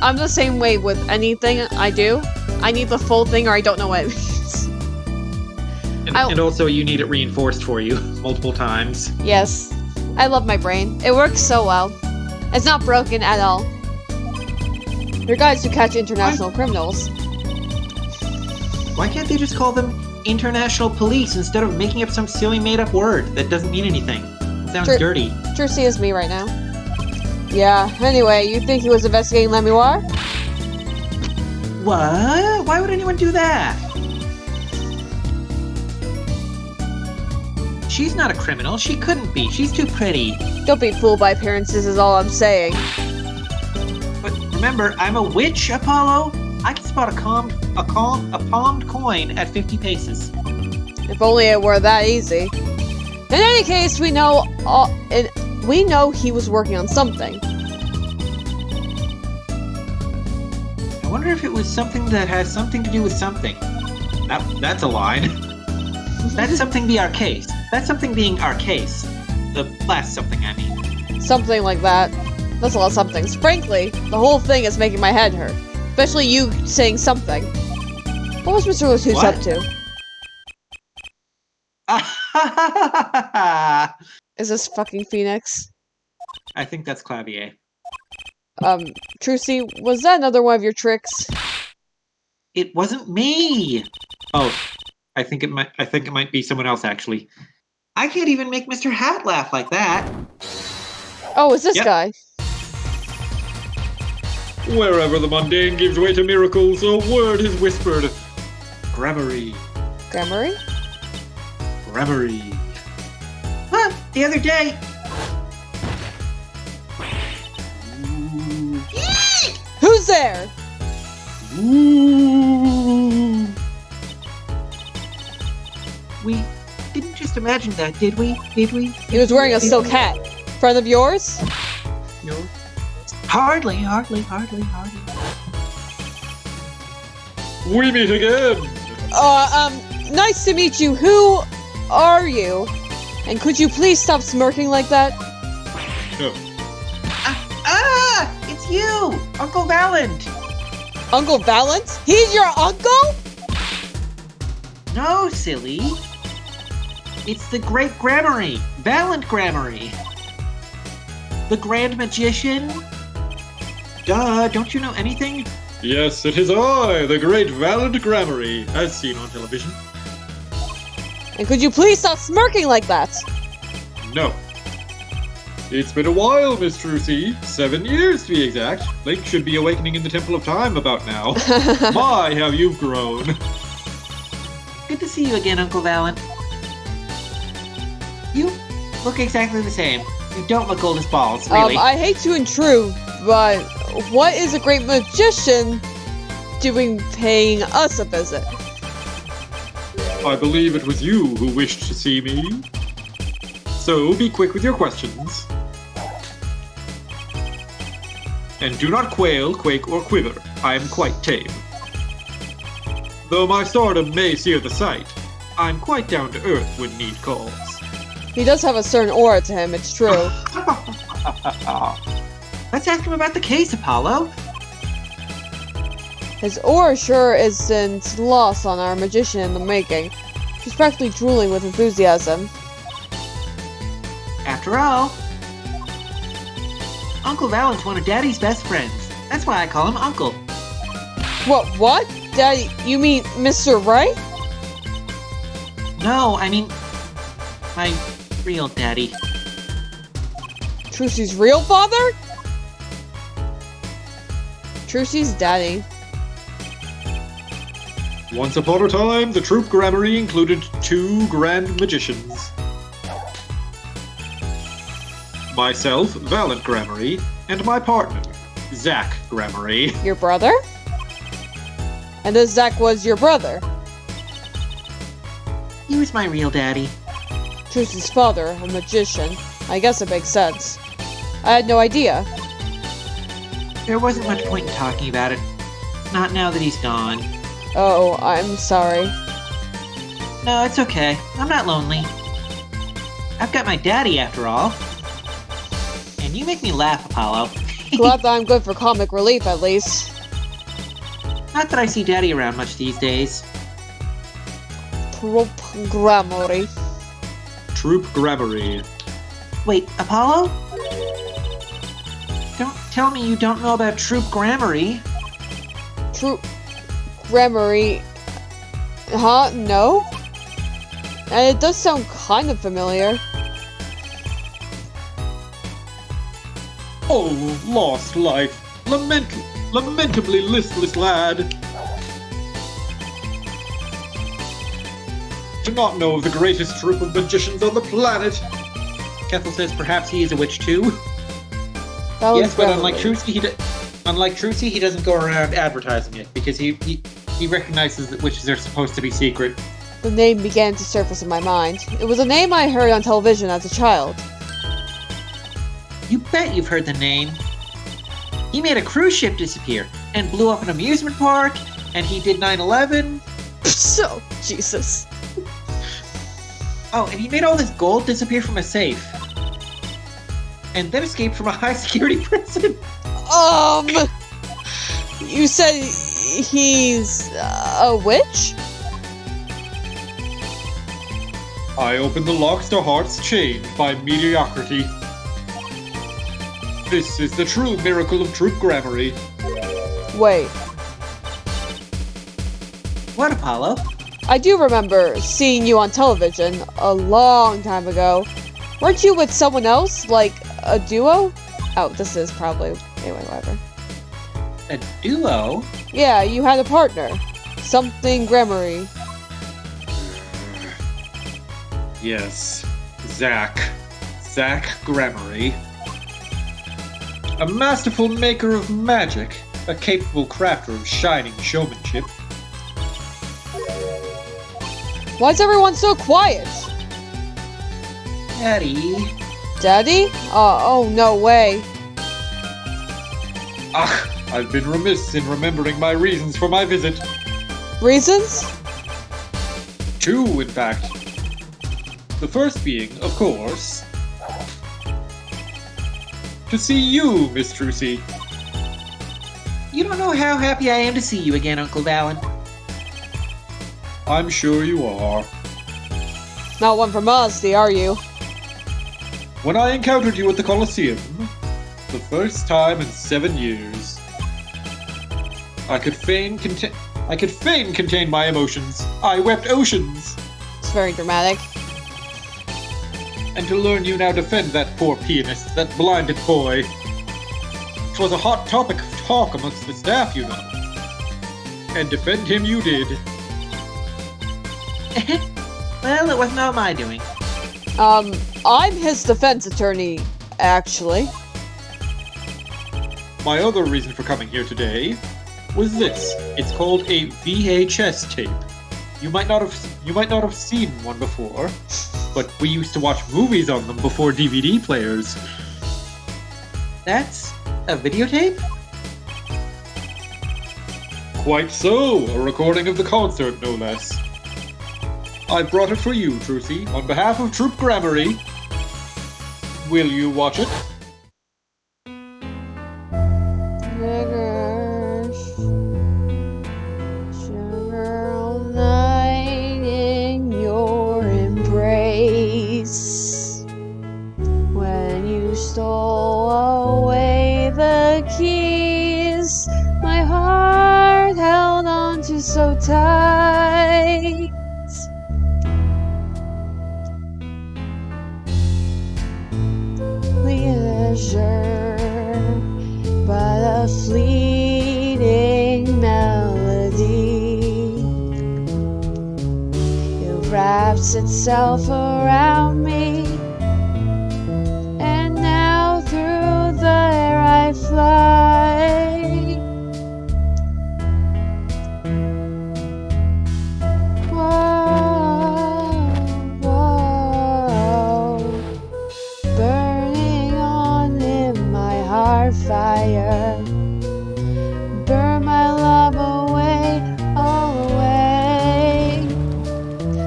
S1: I'm the same way with anything I do. I need the full thing or I don't know what it means.
S2: And also you need it reinforced for you multiple times.
S1: Yes. I love my brain. It works so well. It's not broken at all. They're guys who catch international criminals.
S2: Why can't they just call them International Police instead of making up some silly made-up word that doesn't mean anything? It sounds dirty.
S1: Trucy is me right now. Yeah, anyway, you think he was investigating Lamiwa?
S2: What? Why would anyone do that? She's not a criminal. She couldn't be. She's too pretty.
S1: Don't be fooled by appearances is all I'm saying.
S2: But remember, I'm a witch, Apollo. I can spot a palmed coin at 50 paces.
S1: If only it were that easy. In any case, we know he was working on something.
S2: I wonder if it was something that has something to do with something. That's a line. That's something be our case. That's something being our case. The last something, I mean.
S1: Something like that. That's a lot of somethings. Frankly, the whole thing is making my head hurt. Especially you saying something. What was Mr. Latus up to? Is this fucking Phoenix?
S2: I think that's Clavier.
S1: Trucy, was that another one of your tricks?
S2: It wasn't me! Oh, I think it might be someone else, actually. I can't even make Mr. Hat laugh like that.
S1: Oh, it's this guy.
S3: Wherever the mundane gives way to miracles, a word is whispered. Gramarye.
S1: Gramarye?
S3: Gramarye.
S2: Huh, the other day.
S1: Who's there?
S3: Ooh.
S2: We didn't just imagine that, did we? Did we?
S1: He was wearing a silk hat. Friend of yours?
S2: No. Hardly.
S3: We meet again!
S1: Nice to meet you. Who are you? And could you please stop smirking like that?
S3: No.
S2: It's you! Uncle Valent!
S1: Uncle Valent? He's your uncle?
S2: No, silly. It's the Great Gramarye. Valent Gramarye. The Grand Magician? Duh, don't you know anything?
S3: Yes, it is I, the great Valent Gramarye, as seen on television.
S1: And could you please stop smirking like that?
S3: No. It's been a while, Miss Trucy. 7 years, to be exact. Link should be awakening in the Temple of Time about now. My, how you've grown.
S2: Good to see you again, Uncle Valent. You look exactly the same. You don't look old as balls, really.
S1: I hate to intrude, but what is a great magician doing paying us a visit?
S3: I believe it was you who wished to see me. So be quick with your questions. And do not quail, quake, or quiver. I am quite tame. Though my stardom may sear the sight, I'm quite down to earth when need calls.
S1: He does have a certain aura to him, it's true.
S2: Let's ask him about the case, Apollo.
S1: His aura sure isn't lost on our magician in the making. She's practically drooling with enthusiasm.
S2: After all, Uncle Valent's one of Daddy's best friends. That's why I call him Uncle.
S1: What? Daddy, you mean Mr. Right?
S2: No, I mean, my real daddy.
S1: Trucy's real father? Trucy's daddy.
S3: Once upon a time, the troop Gramarye included 2 grand magicians. Myself, Valent Gramarye, and my partner, Zach Gramarye.
S1: Your brother? And this Zach was your brother?
S2: He was my real daddy.
S1: Trucy's father, a magician. I guess it makes sense. I had no idea.
S2: There wasn't much point in talking about it. Not now that he's gone.
S1: Oh, I'm sorry.
S2: No, it's okay. I'm not lonely. I've got my daddy after all. And you make me laugh, Apollo.
S1: Glad that I'm good for comic relief, at least.
S2: Not that I see Daddy around much these days.
S1: Troop Gramarye.
S3: Troop Gramarye.
S2: Wait, Apollo? Don't tell me you don't know about Troop Gramarye.
S1: Troop Gramarye. Huh? No? And it does sound kind of familiar.
S3: Oh, lost life. Lamentably listless lad. To not know of the greatest troop of magicians on the planet.
S2: Kethel says perhaps he is a witch too.
S1: That was
S2: Yes, but
S1: Gramarye.
S2: unlike Trucy, he doesn't go around advertising it because he recognizes that witches are supposed to be secret.
S1: The name began to surface in my mind. It was a name I heard on television as a child.
S2: You bet you've heard the name. He made a cruise ship disappear and blew up an amusement park, and he did 9/11.
S1: So, Jesus.
S2: Oh, and he made all this gold disappear from a safe. And then escaped from a high-security prison.
S1: You said he's a witch?
S3: I open the locks to hearts chained by mediocrity. This is the true miracle of Troop Gramarye.
S1: Wait.
S2: What, Apollo?
S1: I do remember seeing you on television a long time ago. Weren't you with someone else? Like a duo? Oh, this is probably... Anyway, whatever.
S2: A duo?
S1: Yeah, you had a partner. Something Gramarye.
S3: Yes, Zach Gramarye. A masterful maker of magic, a capable crafter of shining showmanship.
S1: Why's everyone so quiet?
S2: Daddy.
S1: Daddy? Oh, no way.
S3: I've been remiss in remembering my reasons for my visit.
S1: Reasons?
S3: 2, in fact. The first being, of course, to see you, Miss Trucy.
S2: You don't know how happy I am to see you again, Uncle Valent.
S3: I'm sure you are.
S1: Not one from Mazda, are you?
S3: When I encountered you at the Colosseum, the first time in 7 years, I could fain contain my emotions. I wept oceans.
S1: It's very dramatic.
S3: And to learn you now defend that poor pianist, that blinded boy. 'Twas a hot topic of talk amongst the staff, you know. And defend him you did.
S2: Well, it wasn't all my doing.
S1: I'm his defense attorney, actually.
S3: My other reason for coming here today was this. It's called a VHS tape. You might not have seen one before, but we used to watch movies on them before DVD players.
S2: That's a videotape?
S3: Quite so, a recording of the concert, no less. I brought it for you, Trucy, on behalf of Troop Grammary. Will you watch it?
S1: Sugar all night in your embrace. When you stole away the keys, my heart held on to so tight. Leisure, but a fleeting melody. It wraps itself around me, and now through the air I fly. Whoa, whoa, burning on in my heart fire. Burn my love away, all away,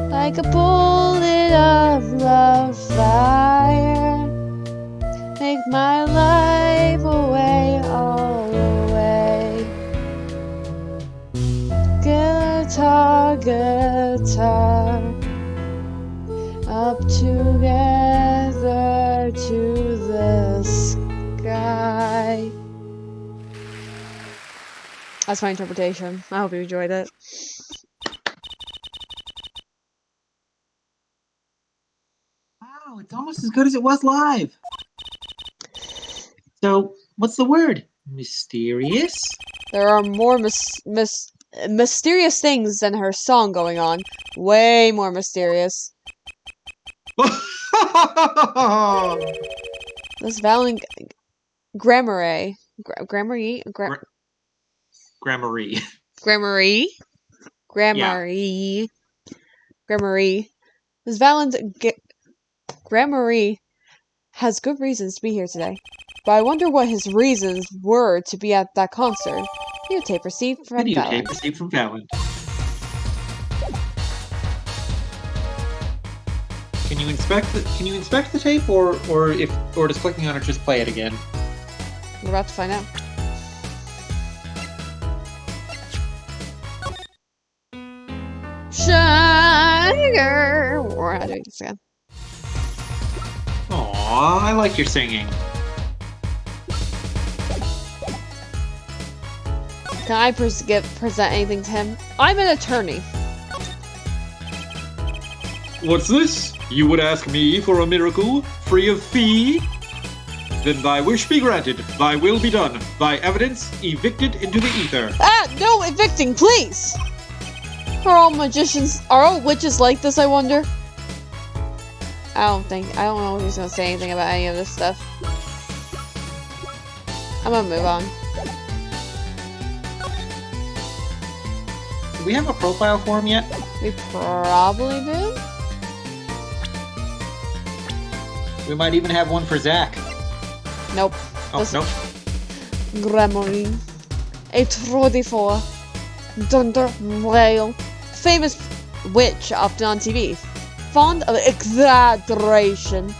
S1: like a bullet of love fire. Make my life away, all away. Guitar, guitar, up together to the sky. That's my interpretation. I hope you enjoyed it.
S2: Wow, it's almost as good as it was live. So, what's the word? Mysterious?
S1: There are more mysterious things than her song going on. Way more mysterious. This Valen Grammary. Grammary?
S2: Grammary.
S1: Grammary? Grammary. Grammary. This Valens Grammary has good reasons to be here today. But I wonder what his reasons were to be at that concert. Videotape received from Valen.
S2: Videotape received from Valen. Can you inspect the tape, or does clicking on it just play it again?
S1: We're about to find out. Sugar. We're not doing this again.
S2: Aww, I like your singing.
S1: Can I present anything to him? I'm an attorney.
S3: What's this? You would ask me for a miracle, free of fee? Then thy wish be granted, thy will be done, thy evidence evicted into the ether.
S1: Ah, no evicting, please! Are all witches like this, I wonder? I don't know if he's gonna say anything about any of this stuff. I'm gonna move on.
S2: Do we have a profile for him yet?
S1: We probably do.
S2: We might even have one for Zach.
S1: Nope.
S2: Oh, nope.
S1: Grammary. A 34. Dunder whale. Famous witch, often on TV. Fond of exaggeration.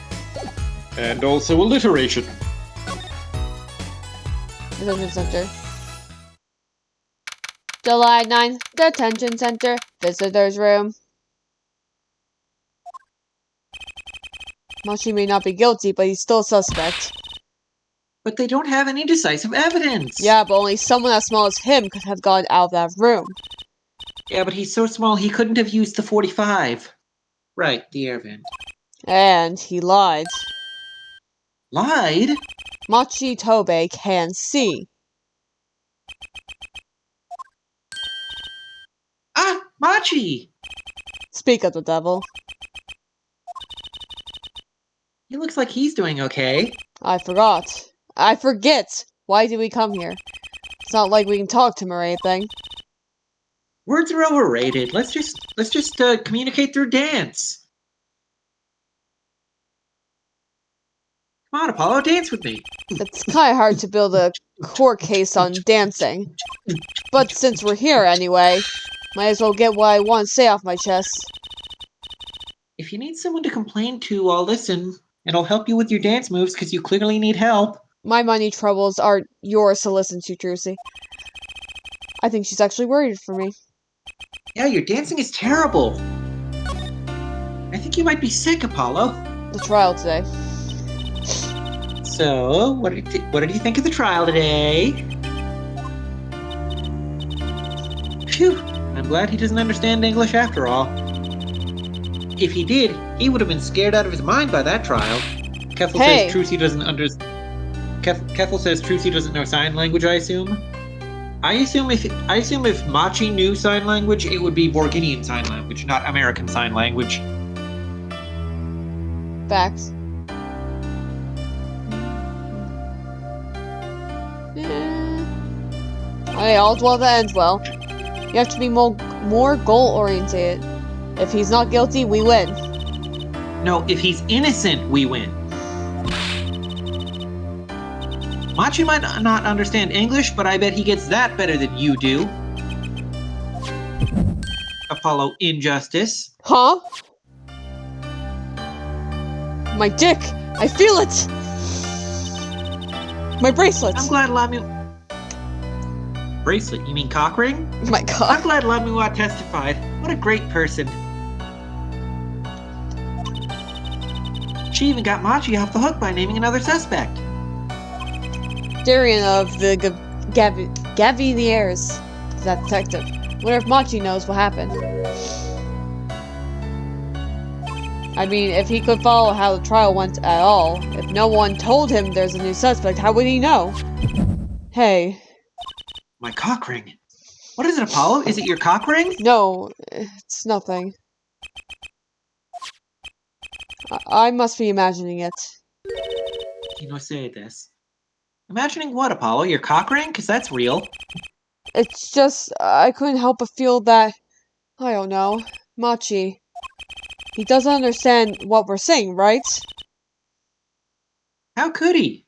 S3: And also alliteration.
S1: Detention Center. July 9th, Detention Center. Visitor's room. Machi may not be guilty, but he's still a suspect.
S2: But they don't have any decisive evidence.
S1: Yeah, but only someone as small as him could have gone out of that room.
S2: Yeah, but he's so small he couldn't have used the 45. Right, the air vent.
S1: And he lied.
S2: Lied?
S1: Machi Tobe can see.
S2: Ah, Machi!
S1: Speak of the devil.
S2: He looks like he's doing okay.
S1: I forgot. I forget! Why did we come here? It's not like we can talk to him or anything.
S2: Words are overrated. Let's just communicate through dance. Come on, Apollo, dance with me.
S1: It's kinda hard to build a court case on dancing. But since we're here anyway, might as well get what I want to say off my chest.
S2: If you need someone to complain to, I'll listen. And I'll help you with your dance moves because you clearly need help.
S1: My money troubles are yours to listen to, Trucy. I think she's actually worried for me.
S2: Yeah, your dancing is terrible. I think you might be sick, Apollo.
S1: The trial today.
S2: So, what did you think of the trial today? Phew, I'm glad he doesn't understand English after all. If he did, he would have been scared out of his mind by that trial. Kethel says Trucy doesn't Kethel says Trucy doesn't know sign language, I assume. I assume if Machi knew sign language, it would be Borginian sign language, not American sign language.
S1: Facts. Hey, all's well that ends well. You have to be more goal-oriented. If he's not guilty, we win.
S2: No, if he's innocent, we win. Machi might not understand English, but I bet he gets that better than you do. Apollo Injustice.
S1: Huh? My dick! I feel it! My bracelet!
S2: I'm glad Bracelet? You mean cock ring?
S1: My
S2: I'm
S1: god.
S2: glad Lamuwa testified. What a great person. She even got Machi off the hook by naming another suspect.
S1: Darian of the Gaviniers. That detective. Wonder if Machi knows what happened. I mean, if he could follow how the trial went at all, if no one told him there's a new suspect, how would he know? Hey.
S2: My cock ring. What is it, Apollo? Is it your cock ring?
S1: No, it's nothing. I must be imagining it.
S2: You know, say this. Imagining what, Apollo? Your cock ring? Because that's real.
S1: It's just, I couldn't help but feel that, I don't know, Machi. He doesn't understand what we're saying, right?
S2: How could he?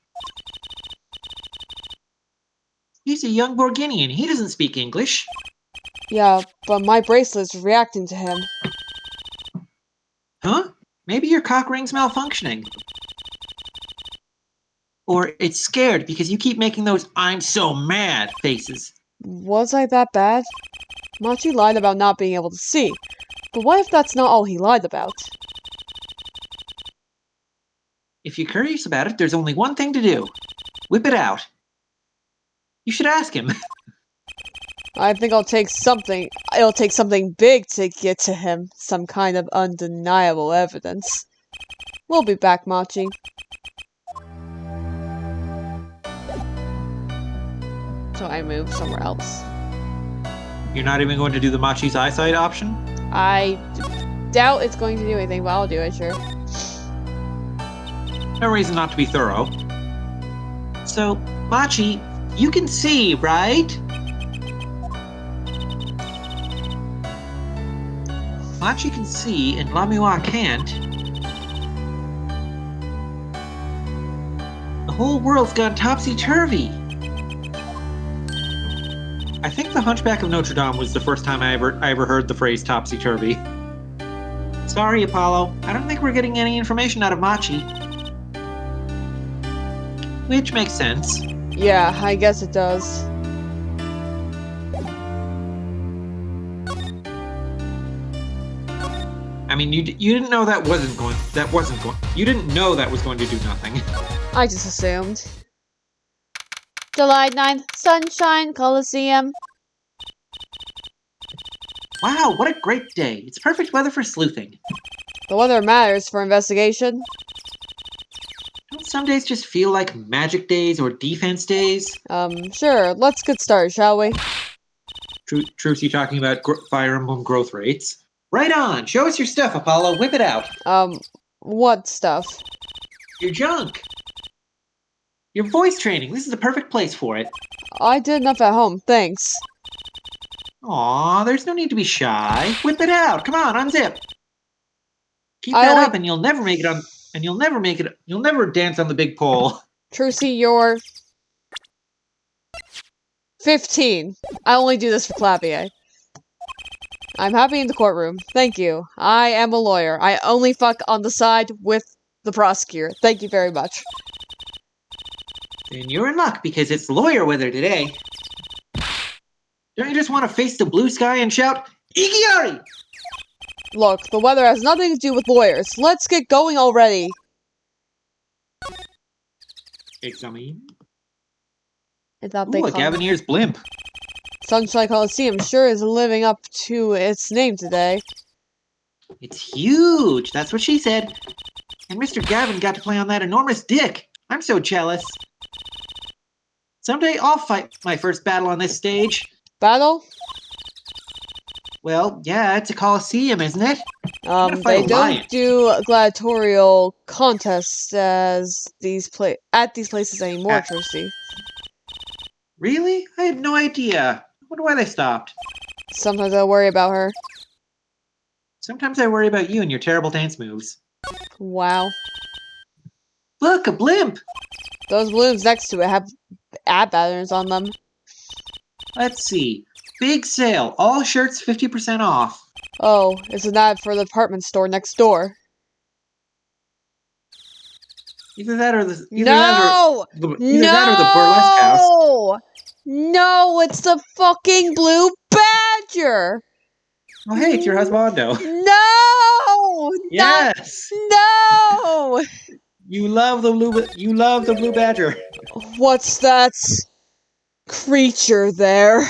S2: He's a young Borginian. He doesn't speak English.
S1: Yeah, but my bracelet's reacting to him.
S2: Huh? Maybe your cock ring's malfunctioning. Or it's scared because you keep making those I'm so mad faces.
S1: Was I that bad? Machi lied about not being able to see. But what if that's not all he lied about?
S2: If you're curious about it, there's only one thing to do. Whip it out. You should ask him.
S1: I think it'll take something big to get to him. Some kind of undeniable evidence. We'll be back, Machi. So I move somewhere else.
S2: You're not even going to do the Machi's eyesight option?
S1: I doubt it's going to do anything, but I'll do it, sure.
S2: No reason not to be thorough. So, Machi, you can see, right? Machi can see, and Lamuwa can't. The whole world's gone topsy-turvy. I think the Hunchback of Notre Dame was the first time I ever heard the phrase topsy-turvy. Sorry, Apollo. I don't think we're getting any information out of Machi. Which makes sense.
S1: Yeah, I guess it does.
S2: I mean, you didn't know that wasn't going. You didn't know that was going to do nothing.
S1: I just assumed. July 9th, Sunshine Coliseum.
S2: Wow, what a great day. It's perfect weather for sleuthing.
S1: The weather matters for investigation.
S2: Don't some days just feel like magic days or defense days?
S1: Sure, let's get started, shall we?
S2: Trucy talking about Fire Emblem growth rates. Right on. Show us your stuff, Apollo. Whip it out.
S1: What stuff?
S2: Your junk. Your voice training. This is the perfect place for it.
S1: I did enough at home, thanks.
S2: Aw, there's no need to be shy. Whip it out. Come on, unzip. Keep that up and you'll never make it on... And you'll never dance on the big pole.
S1: Trucy, you're 15. I only do this for Clavier. I'm happy in the courtroom. Thank you. I am a lawyer. I only fuck on the side with the prosecutor. Thank you very much.
S2: Then you're in luck because it's lawyer weather today. Don't you just want to face the blue sky and shout, Igiari!
S1: Look, the weather has nothing to do with lawyers. Let's get going already.
S2: Examine.
S1: I thought
S2: Ooh,
S1: they
S2: a Gavinier's blimp.
S1: Sunshine Coliseum sure is living up to its name today.
S2: It's huge, that's what she said. And Mr. Gavin got to play on that enormous dick. I'm so jealous. Someday I'll fight my first battle on this stage.
S1: Battle?
S2: Well, yeah, it's a coliseum, isn't it?
S1: They don't do gladiatorial contests as at these places anymore, Trucy.
S2: Really? I had no idea. I wonder why they stopped.
S1: Sometimes I worry about her.
S2: Sometimes I worry about you and your terrible dance moves.
S1: Wow.
S2: Look, a blimp!
S1: Those balloons next to it have ad patterns on them.
S2: Let's see. Big sale. All shirts 50% off.
S1: Oh, it's an ad for the department store next door.
S2: Either that or the...
S1: That or the
S2: burlesque house.
S1: No, it's the fucking blue badger!
S2: Oh, hey, it's your husbando.
S1: No!
S2: Yes!
S1: No!
S2: You love the blue badger.
S1: What's that creature there?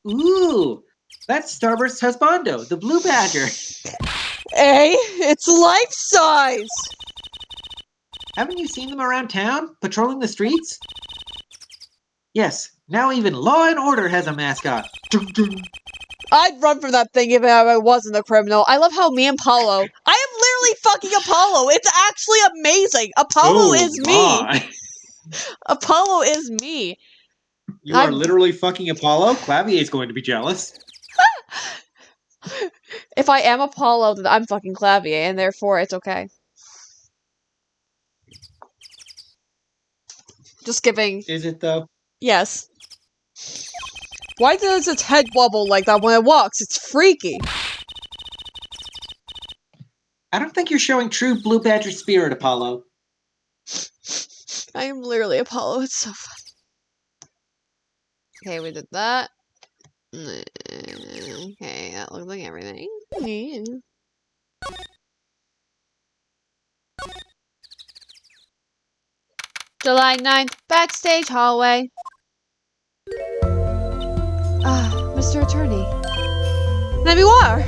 S2: Ooh, that's Starburst's husbando, the blue badger.
S1: Hey, it's life-size!
S2: Haven't you seen them around town, patrolling the streets? Yes, now even Law and Order has a mascot.
S1: I'd run from that thing even if I wasn't a criminal. I love how me and Apollo... I am literally fucking Apollo! It's actually amazing! Apollo is me! Apollo is me!
S3: You are literally fucking Apollo? Clavier is going to be jealous.
S1: If I am Apollo, then I'm fucking Clavier, and therefore it's okay. Just giving...
S3: Is it, though?
S1: Yes. Why does its head wobble like that when it walks? It's freaky.
S2: I don't think you're showing true blue badger spirit, Apollo.
S1: I am literally Apollo. It's so fun. Okay, we did that. Okay, that looks like everything. July 9th, backstage hallway. Mr. Attorney. Nebula!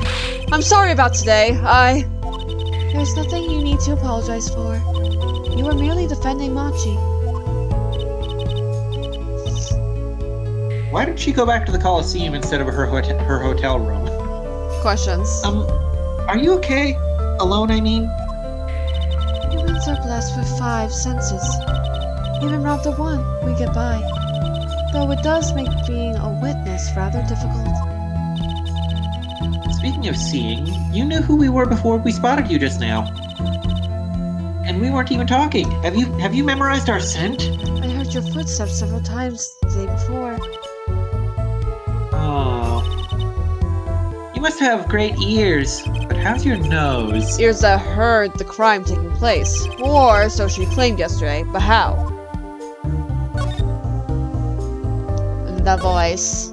S1: I'm sorry about today. There's nothing you need to apologize for. You were merely defending Machi.
S2: Why did she go back to the Coliseum instead of her hotel room?
S1: Questions.
S2: Are you okay? Alone, I mean?
S1: Humans are blessed with 5 senses. Even robbed of one, we get by. Though it does make being a witness rather difficult.
S2: Speaking of seeing, you knew who we were before we spotted you just now. And we weren't even talking. Have you memorized our scent?
S1: I heard your footsteps several times the day before.
S2: Oh. You must have great ears, but how's your nose?
S1: Ears that heard the crime taking place. Or so she claimed yesterday, but how? The voice.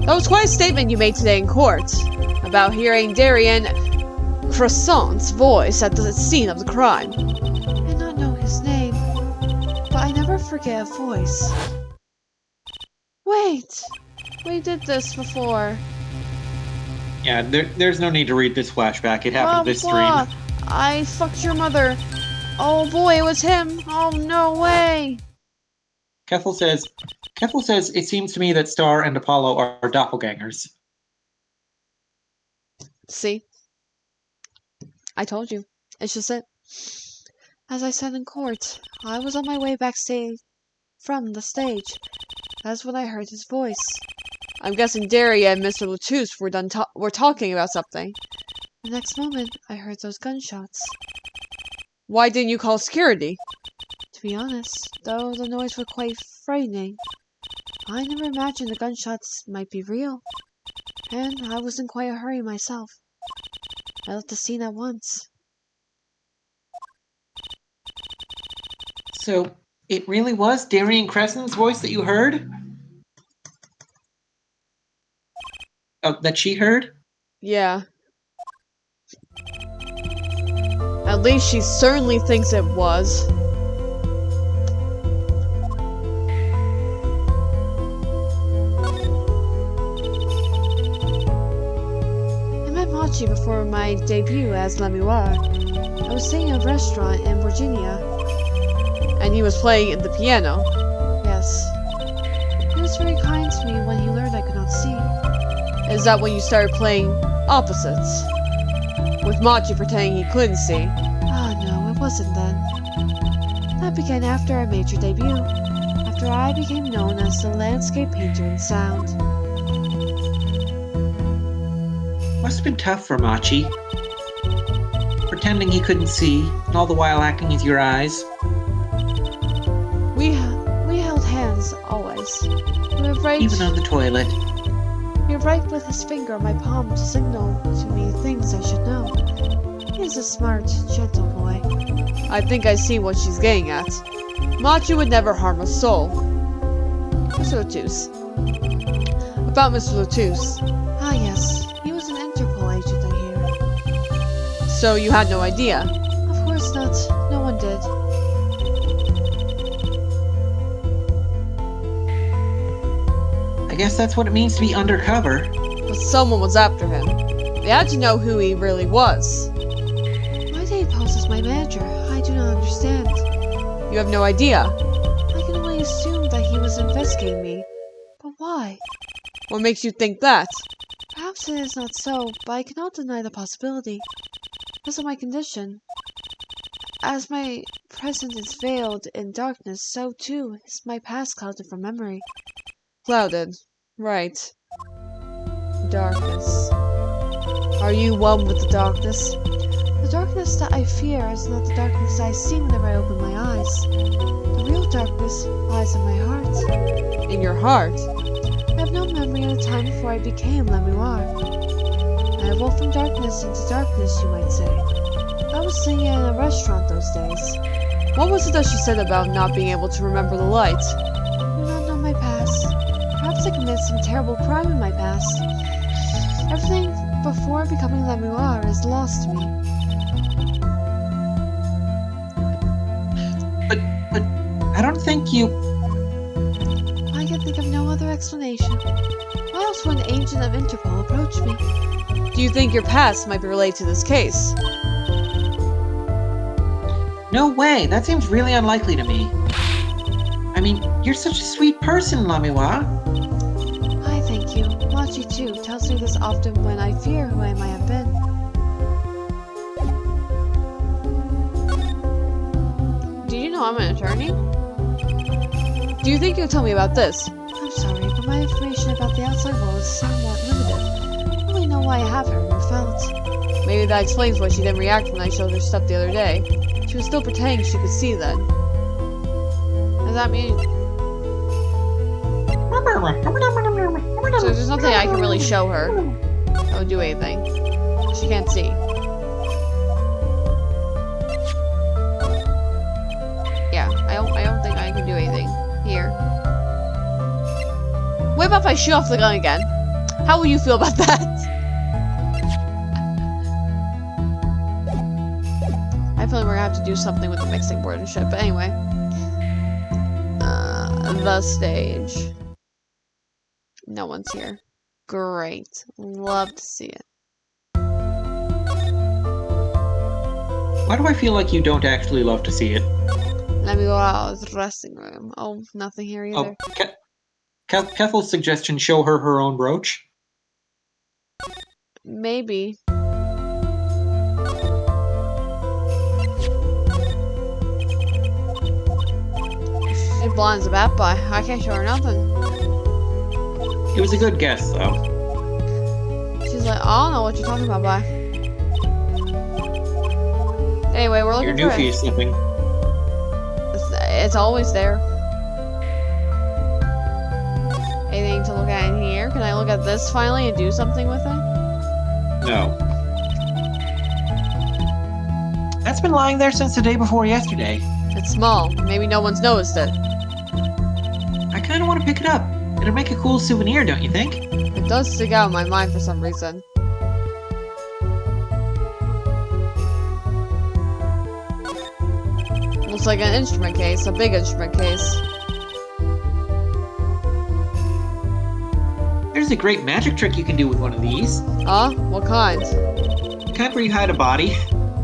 S1: That was quite a statement you made today in court, about hearing Darian Croissant's voice at the scene of the crime. I not know his name, but I never forget a voice. Wait! We did this before.
S3: Yeah, there's no need to read this flashback. It happened this stream.
S1: I fucked your mother. Oh boy, it was him. Oh, no way.
S3: Keffel says, it seems to me that Star and Apollo are doppelgangers.
S1: See? I told you. It's just it. As I said in court, I was on my way backstage from the stage. That's when I heard his voice. I'm guessing Daria and Mr. Latouche were talking about something. The next moment, I heard those gunshots. Why didn't you call security? To be honest, though the noise was quite frightening, I never imagined the gunshots might be real. And I was in quite a hurry myself. I left the scene at once.
S2: So, it really was Darian Crescent's voice that you heard? Oh, that she heard?
S1: Yeah. At least she certainly thinks it was. I met Machi before my debut as Lemuel. I was staying in a restaurant in Virginia. And he was playing the piano. Yes. He was very kind to me when he learned I could not see. Is that when you started playing opposites? With Machi pretending he couldn't see? Ah, no, it wasn't then. That began after I made your debut. After I became known as the landscape painter in sound.
S2: Must have been tough for Machi. Pretending he couldn't see, and all the while acting with your eyes.
S1: We held hands, always. We were right...
S2: Even on the toilet.
S1: He would write with his finger on my palm to signal to me things I should know. He is a smart, gentle boy. I think I see what she's getting at. Machi would never harm a soul. Mr. Latouche. About Mr. Latouche. Ah, yes. He was an Interpol agent, I hear. So you had no idea? Of course not. No one did.
S2: I guess that's what it means to be undercover.
S1: But someone was after him. They had to know who he really was. Why did he pose as my manager? I do not understand. You have no idea? I can only assume that he was investigating me. But why? What makes you think that? Perhaps it is not so, but I cannot deny the possibility. Because of my condition. As my present is veiled in darkness, so too is my past clouded from memory. Clouded. Right. Darkness. Are you one with the darkness? The darkness that I fear is not the darkness I see whenever I open my eyes. The real darkness lies in my heart. In your heart? I have no memory of the time before I became Lemuel. I evolved from darkness into darkness, you might say. I was singing in a restaurant those days. What was it that she said about not being able to remember the light? I do not know my past. Perhaps I committed some terrible crime in my past. Everything before becoming Lemuel is lost to me.
S2: But I don't think you...
S1: I can think of no other explanation. Why else would an agent of Interpol approach me? Do you think your past might be related to this case?
S2: No way, that seems really unlikely to me. I mean, you're such a sweet person, Lemuel.
S1: I thank you. Machi, too, tells me this often when I fear who I might have been. Do you know I'm an attorney? Do you think you'll tell me about this? I'm sorry, but my information about the outside world is somewhat limited. I only know why I have heard or felt. Maybe that explains why she didn't react when I showed her stuff the other day. She was still pretending she could see then. What does that mean? So there's nothing I can really show her that would do anything. She can't see. Yeah, I don't think I can do anything here. What about if I shoot off the gun again? How will you feel about that? I feel like we're gonna have to do something with the mixing board and shit, but anyway. The stage. No one's here. Great. Love to see it.
S2: Why do I feel like you don't actually love to see it?
S1: Let me go out of the dressing room. Oh, nothing here either.
S2: Oh, Kethel's suggestion, show her her own brooch.
S1: Maybe. She's blind as a bat boy. I can't show her nothing.
S2: It was a good guess, though.
S1: She's like, I don't know what you're talking about, boy. Anyway, we're looking
S2: Your
S1: for
S2: Newfie
S1: it.
S2: is slipping.
S1: It's always there. Anything to look at in here? Can I look at this finally and do something with it?
S3: No.
S2: That's been lying there since the day before yesterday.
S1: It's small. Maybe no one's noticed it.
S2: I kind of want to pick it up. It'll make a cool souvenir, don't you think?
S1: It does stick out in my mind for some reason. Looks like an instrument case, a big instrument case.
S2: There's a great magic trick you can do with one of these.
S1: Huh? What kind?
S2: The kind where you hide a body.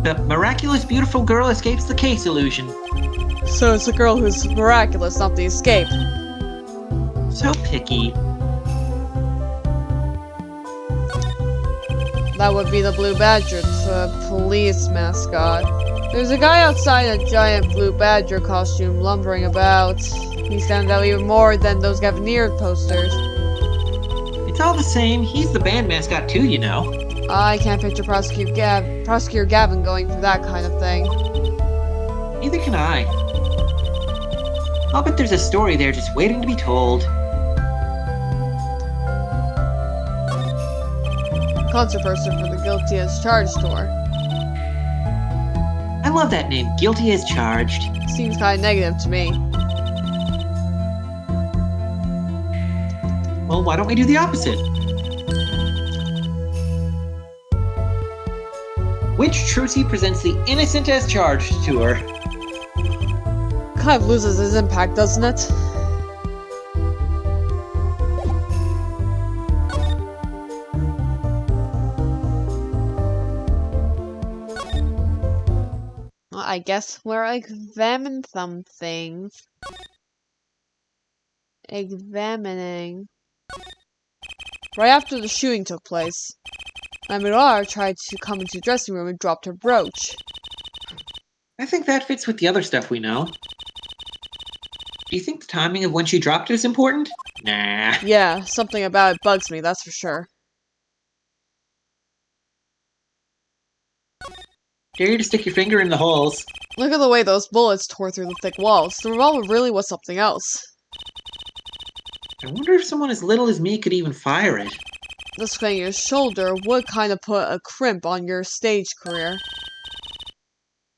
S2: The miraculous beautiful girl escapes the case illusion.
S1: So it's the girl who's miraculous, not the escape.
S2: So picky.
S1: That would be the Blue Badger, the police mascot. There's a guy outside in a giant blue badger costume lumbering about. He stands out even more than those Gavinier posters.
S2: It's all the same. He's the band mascot too, you know.
S1: I can't picture Prosecutor Gavin going for that kind of thing.
S2: Neither can I. I'll bet there's a story there just waiting to be told.
S1: Concert poster for the Guilty as Charged tour.
S2: I love that name, Guilty as Charged.
S1: Seems kind of negative to me.
S2: Well, why don't we do the opposite? Which Trucy presents the Innocent as Charged tour?
S1: Kind of loses his impact, doesn't it? Well, I guess we're examining some things. Examining. Right after the shooting took place, Amirar tried to come into the dressing room and dropped her brooch.
S2: I think that fits with the other stuff we know. Do you think the timing of when she dropped it is important? Nah.
S1: Yeah, something about it bugs me, that's for sure.
S2: Dare you to stick your finger in the holes.
S1: Look at the way those bullets tore through the thick walls. The revolver really was something else.
S2: I wonder if someone as little as me could even fire it.
S1: The swinging your shoulder would kind of put a crimp on your stage career.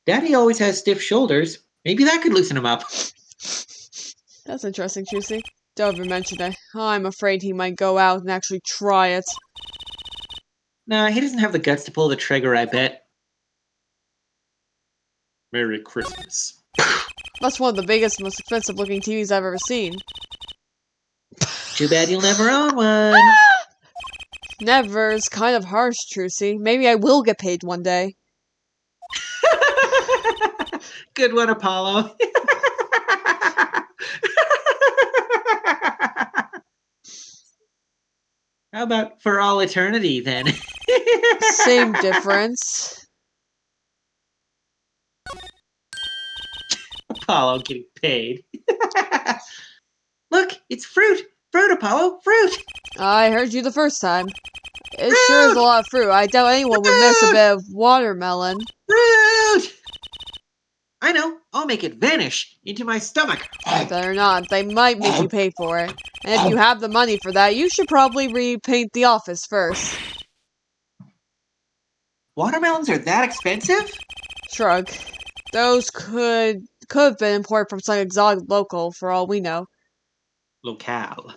S2: Daddy always has stiff shoulders. Maybe that could loosen him up.
S1: That's interesting, Juicy. Don't even mention it. I'm afraid he might go out and actually try it.
S2: Nah, he doesn't have the guts to pull the trigger, I bet.
S3: Merry Christmas.
S1: That's one of the biggest, most expensive looking TVs I've ever seen.
S2: Too bad you'll never own one.
S1: Never is kind of harsh, Trucy. Maybe I will get paid one day.
S2: Good one, Apollo. How about for all eternity, then?
S1: Same difference.
S2: Apollo getting paid. Look, it's fruit! Fruit, Apollo! Fruit!
S1: I heard you the first time. It sure is a lot of fruit. I doubt anyone would miss a bit of watermelon.
S2: Fruit! I know. I'll make it vanish into my stomach.
S1: Better not. They might make you pay for it. And if you have the money for that, you should probably repaint the office first.
S2: Watermelons are that expensive?
S1: Shrug. Those could have been imported from some exotic local, for all we know.
S2: Locale.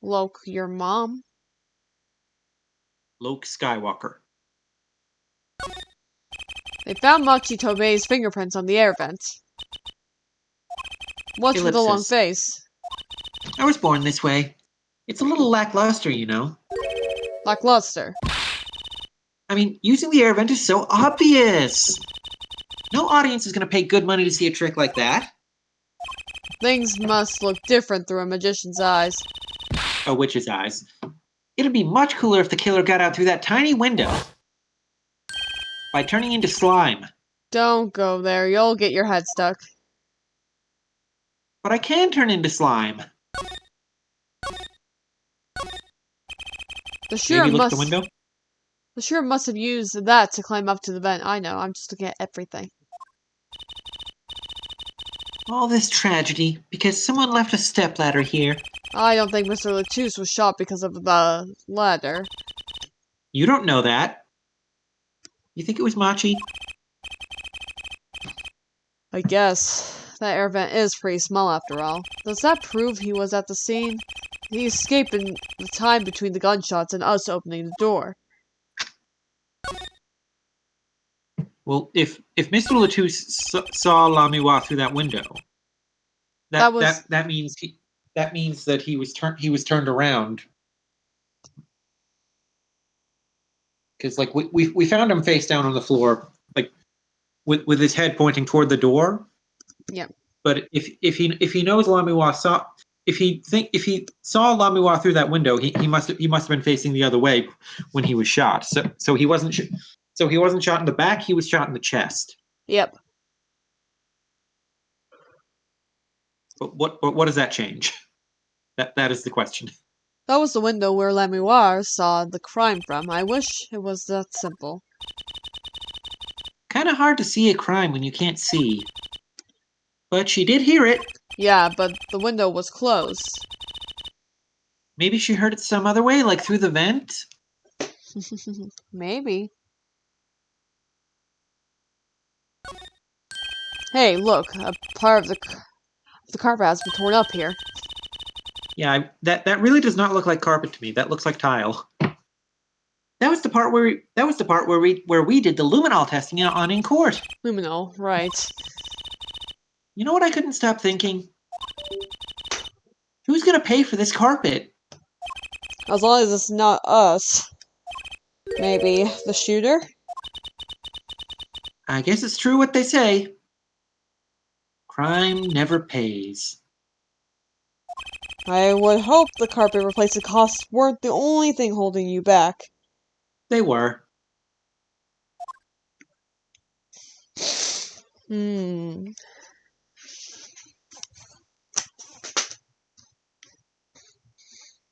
S1: Loke, your mom?
S2: Luke Skywalker.
S1: They found Machi Tobei's fingerprints on the air vent. What's with the long
S2: Ellipsis.
S1: face?
S2: I was born this way. It's a little lackluster, you know.
S1: Lackluster.
S2: I mean, using the air vent is so obvious. No audience is going to pay good money to see a trick like that.
S1: Things must look different through a magician's eyes.
S2: A witch's eyes. It'd be much cooler if the killer got out through that tiny window. By turning into slime.
S1: Don't go there, you'll get your head stuck.
S2: But I can turn into slime.
S1: The Shura
S2: Maybe look at
S1: must.
S2: the window?
S1: The Shura must have used that to climb up to the vent. I know. I'm just looking at everything.
S2: All this tragedy because someone left a stepladder here.
S1: I don't think Mr. Latouche was shot because of the ladder.
S2: You don't know that. You think it was Machi?
S1: I guess. That air vent is pretty small after all. Does that prove he was at the scene? He escaped in the time between the gunshots and us opening the door.
S2: Well, if Mr. Latouche saw Lamiwa through that window,
S1: That was...
S2: that means that he was turned around. Because like we found him face down on the floor, like with his head pointing toward the door.
S1: Yeah.
S2: But if he knows Lamiwa saw, if he saw Lamiwa through that window, he must have been facing the other way when he was shot. So he wasn't shot in the back. He was shot in the chest.
S1: Yep.
S2: But what does that change? That is the question.
S1: That was the window where Lamiroir saw the crime from. I wish it was that simple.
S2: Kind of hard to see a crime when you can't see. But she did hear it.
S1: Yeah, but the window was closed.
S2: Maybe she heard it some other way, like through the vent?
S1: Maybe. Hey, look, a part of the carpet has been torn up here.
S2: Yeah, that really does not look like carpet to me. That looks like tile. That was the part where we did the luminol testing on in court.
S1: Luminol, right.
S2: You know what I couldn't stop thinking? Who's gonna pay for this carpet?
S1: As long as it's not us. Maybe the shooter?
S2: I guess it's true what they say. Crime never pays.
S1: I would hope the carpet replacement costs weren't the only thing holding you back.
S2: They were.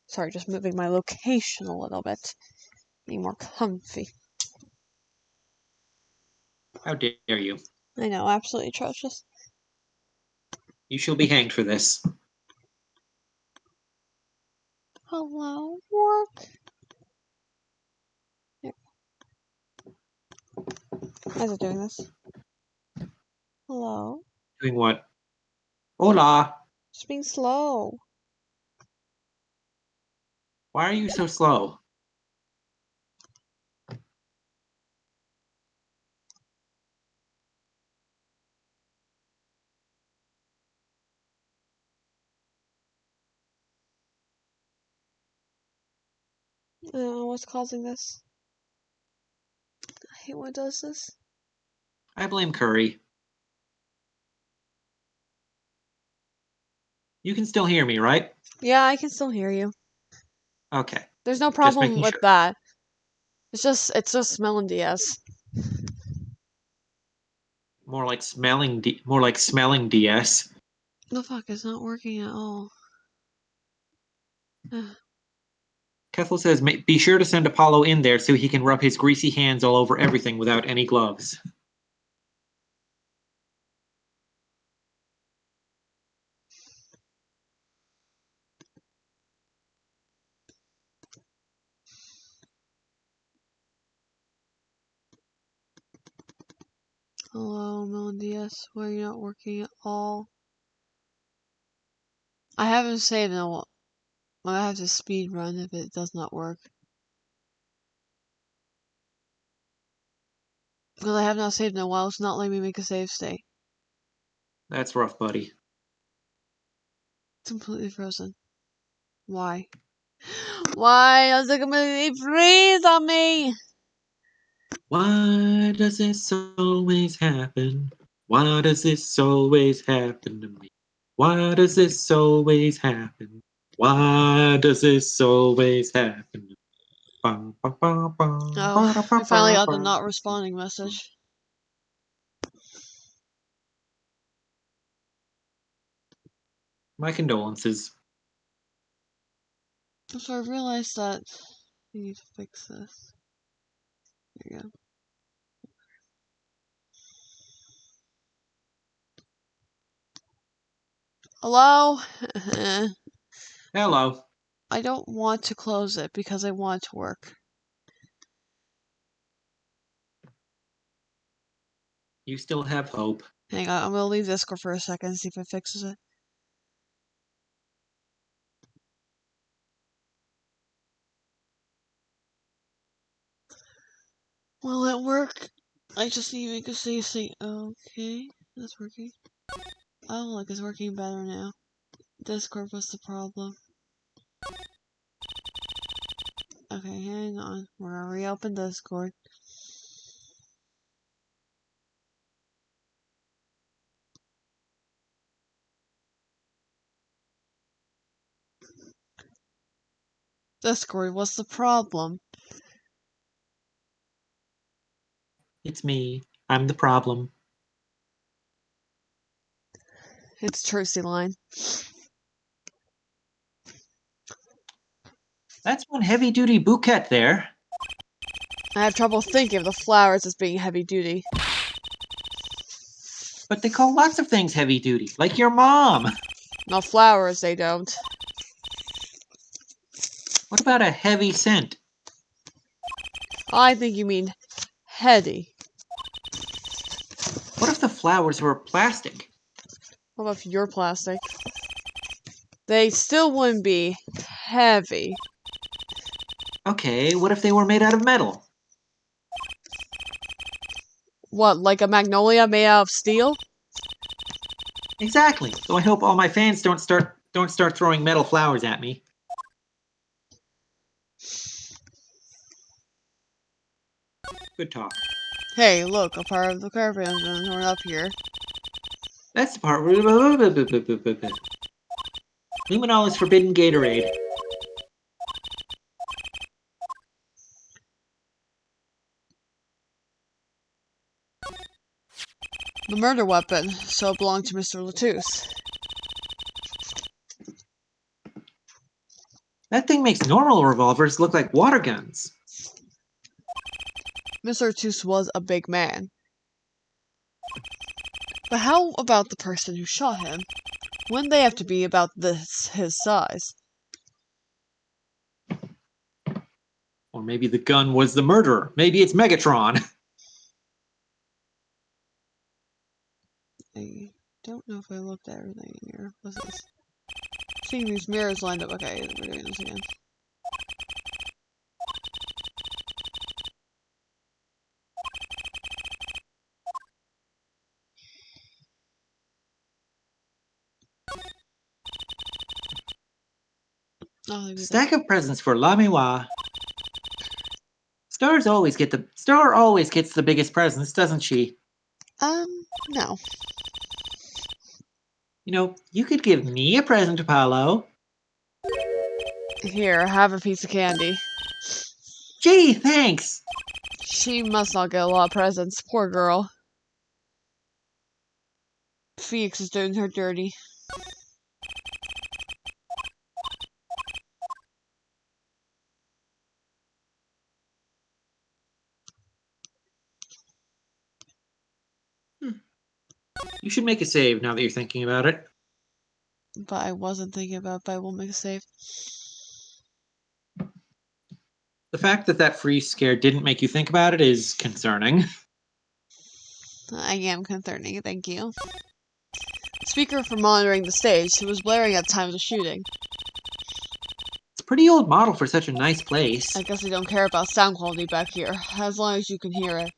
S1: Sorry, just moving my location a little bit. Be more comfy.
S2: How dare you?
S1: I know, absolutely atrocious.
S2: You shall be hanged for this.
S1: Hello, work? Here. How's it doing this? Hello?
S2: Doing what? Hola!
S1: Just being slow.
S2: Why are you so slow?
S1: I don't know what's causing this. I hate when it does this.
S2: I blame Curry. You can still hear me, right?
S1: Yeah, I can still hear you.
S2: Okay.
S1: There's no
S2: Just
S1: problem
S2: making
S1: with
S2: sure.
S1: that. It's just smelling DS.
S2: More like smelling DS.
S1: The fuck, it's not working at all.
S2: Kethel says, be sure to send Apollo in there so he can rub his greasy hands all over everything without any gloves.
S1: Hello, Melon DS. Why are you not working at all? I haven't saved in a while. I have to speed run if it does not work. Because I have not saved in a while, it's not letting me make a save state.
S2: That's rough, buddy.
S1: It's completely frozen. Why? Why does it completely freeze on me?
S2: Why does this always happen? Why does this always happen to me? Why does this always happen? Why does this always happen to me?
S1: Oh, I finally got the not responding message.
S2: My condolences.
S1: So I realized that we need to fix this. There you go. Hello?
S2: Hello.
S1: I don't want to close it because I want it to work.
S2: You still have hope.
S1: Hang on, I'm gonna leave Discord for a second and see if it fixes it. Will it work? I just need to make a save state. Okay, that's working. Oh, look, it's working better now. Discord was the problem. Okay, hang on. We're gonna reopen Discord. Discord, what's the problem?
S2: It's me. I'm the problem.
S1: It's Trucy line.
S2: That's one heavy-duty bouquet there.
S1: I have trouble thinking of the flowers as being heavy duty.
S2: But they call lots of things heavy-duty, like your mom.
S1: No flowers, they don't.
S2: What about a heavy scent?
S1: I think you mean heady.
S2: What if the flowers were plastic?
S1: What about if you're plastic? They still wouldn't be heavy.
S2: Okay, what if they were made out of metal?
S1: What, like a magnolia made out of steel?
S2: Exactly. So I hope all my fans don't start throwing metal flowers at me. Good talk.
S1: Hey, look, a part of the caravan is torn up here.
S2: That's the part where... Luminol is forbidden Gatorade.
S1: The murder weapon, so it belonged to Mr. Latouche.
S2: That thing makes normal revolvers look like water guns.
S1: Mr. Latouche was a big man. But how about the person who shot him? Wouldn't they have to be about his size?
S2: Or maybe the gun was the murderer. Maybe it's Megatron.
S1: I don't know if I looked at everything in here. What's this? Seeing these mirrors lined up. Okay, we're doing this again. Oh,
S2: Stack of presents for Lamiwa. Star always gets the biggest presents, doesn't she?
S1: No.
S2: You know, you could give me a present, Apollo.
S1: Here, have a piece of candy.
S2: Gee, thanks.
S1: She must not get a lot of presents. Poor girl. Phoenix is doing her dirty.
S2: You should make a save now that you're thinking about it.
S1: But I wasn't thinking about it, but I will make a save.
S2: The fact that that freeze scare didn't make you think about it is concerning.
S1: I am concerning, thank you. Speaker for monitoring the stage, who was blaring at the time of the shooting.
S2: It's a pretty old model for such a nice place.
S1: I guess they don't care about sound quality back here, as long as you can hear it.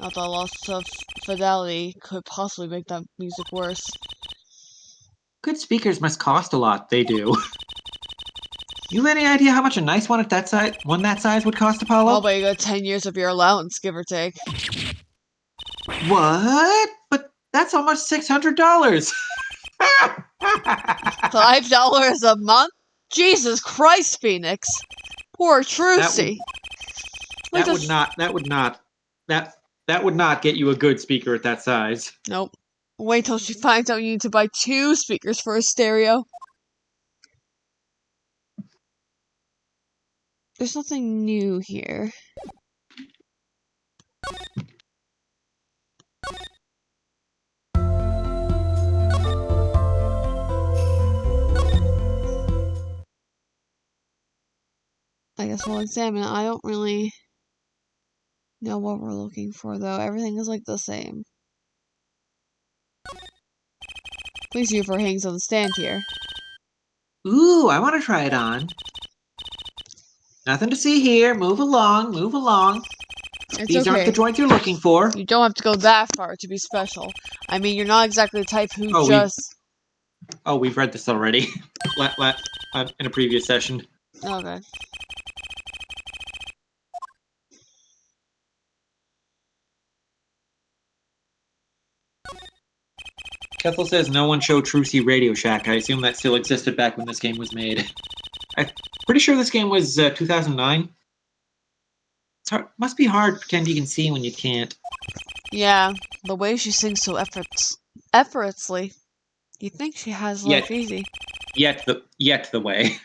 S1: Not that loss of fidelity could possibly make that music worse.
S2: Good speakers must cost a lot, they do. You have any idea how much a nice one at that size would cost, Apollo?
S1: Well, but you got 10 years of your allowance, give or take.
S2: What? But that's almost $600.
S1: $5 a month? Jesus Christ, Phoenix! Poor Trucy.
S2: That would not get you a good speaker at that size.
S1: Nope. Wait till she finds out you need to buy 2 speakers for a stereo. There's nothing new here. I guess we'll examine it. I don't really know what we're looking for, though. Everything is like the same. Please see if it hangs on the stand here.
S2: Ooh, I want to try it on. Nothing to see here. Move along, move along.
S1: It's
S2: These aren't
S1: okay.
S2: the joints you're looking for.
S1: You don't have to go that far to be special. I mean, you're not exactly the type who
S2: We've read this already. In a previous session.
S1: Okay.
S2: Kethel says no one showed Trucy Radio Shack. I assume that still existed back when this game was made. I'm pretty sure this game was 2009. It's hard, must be hard to pretend you can see when you can't.
S1: Yeah, the way she sings so effortlessly. You think she has life easy.
S2: Yet the way.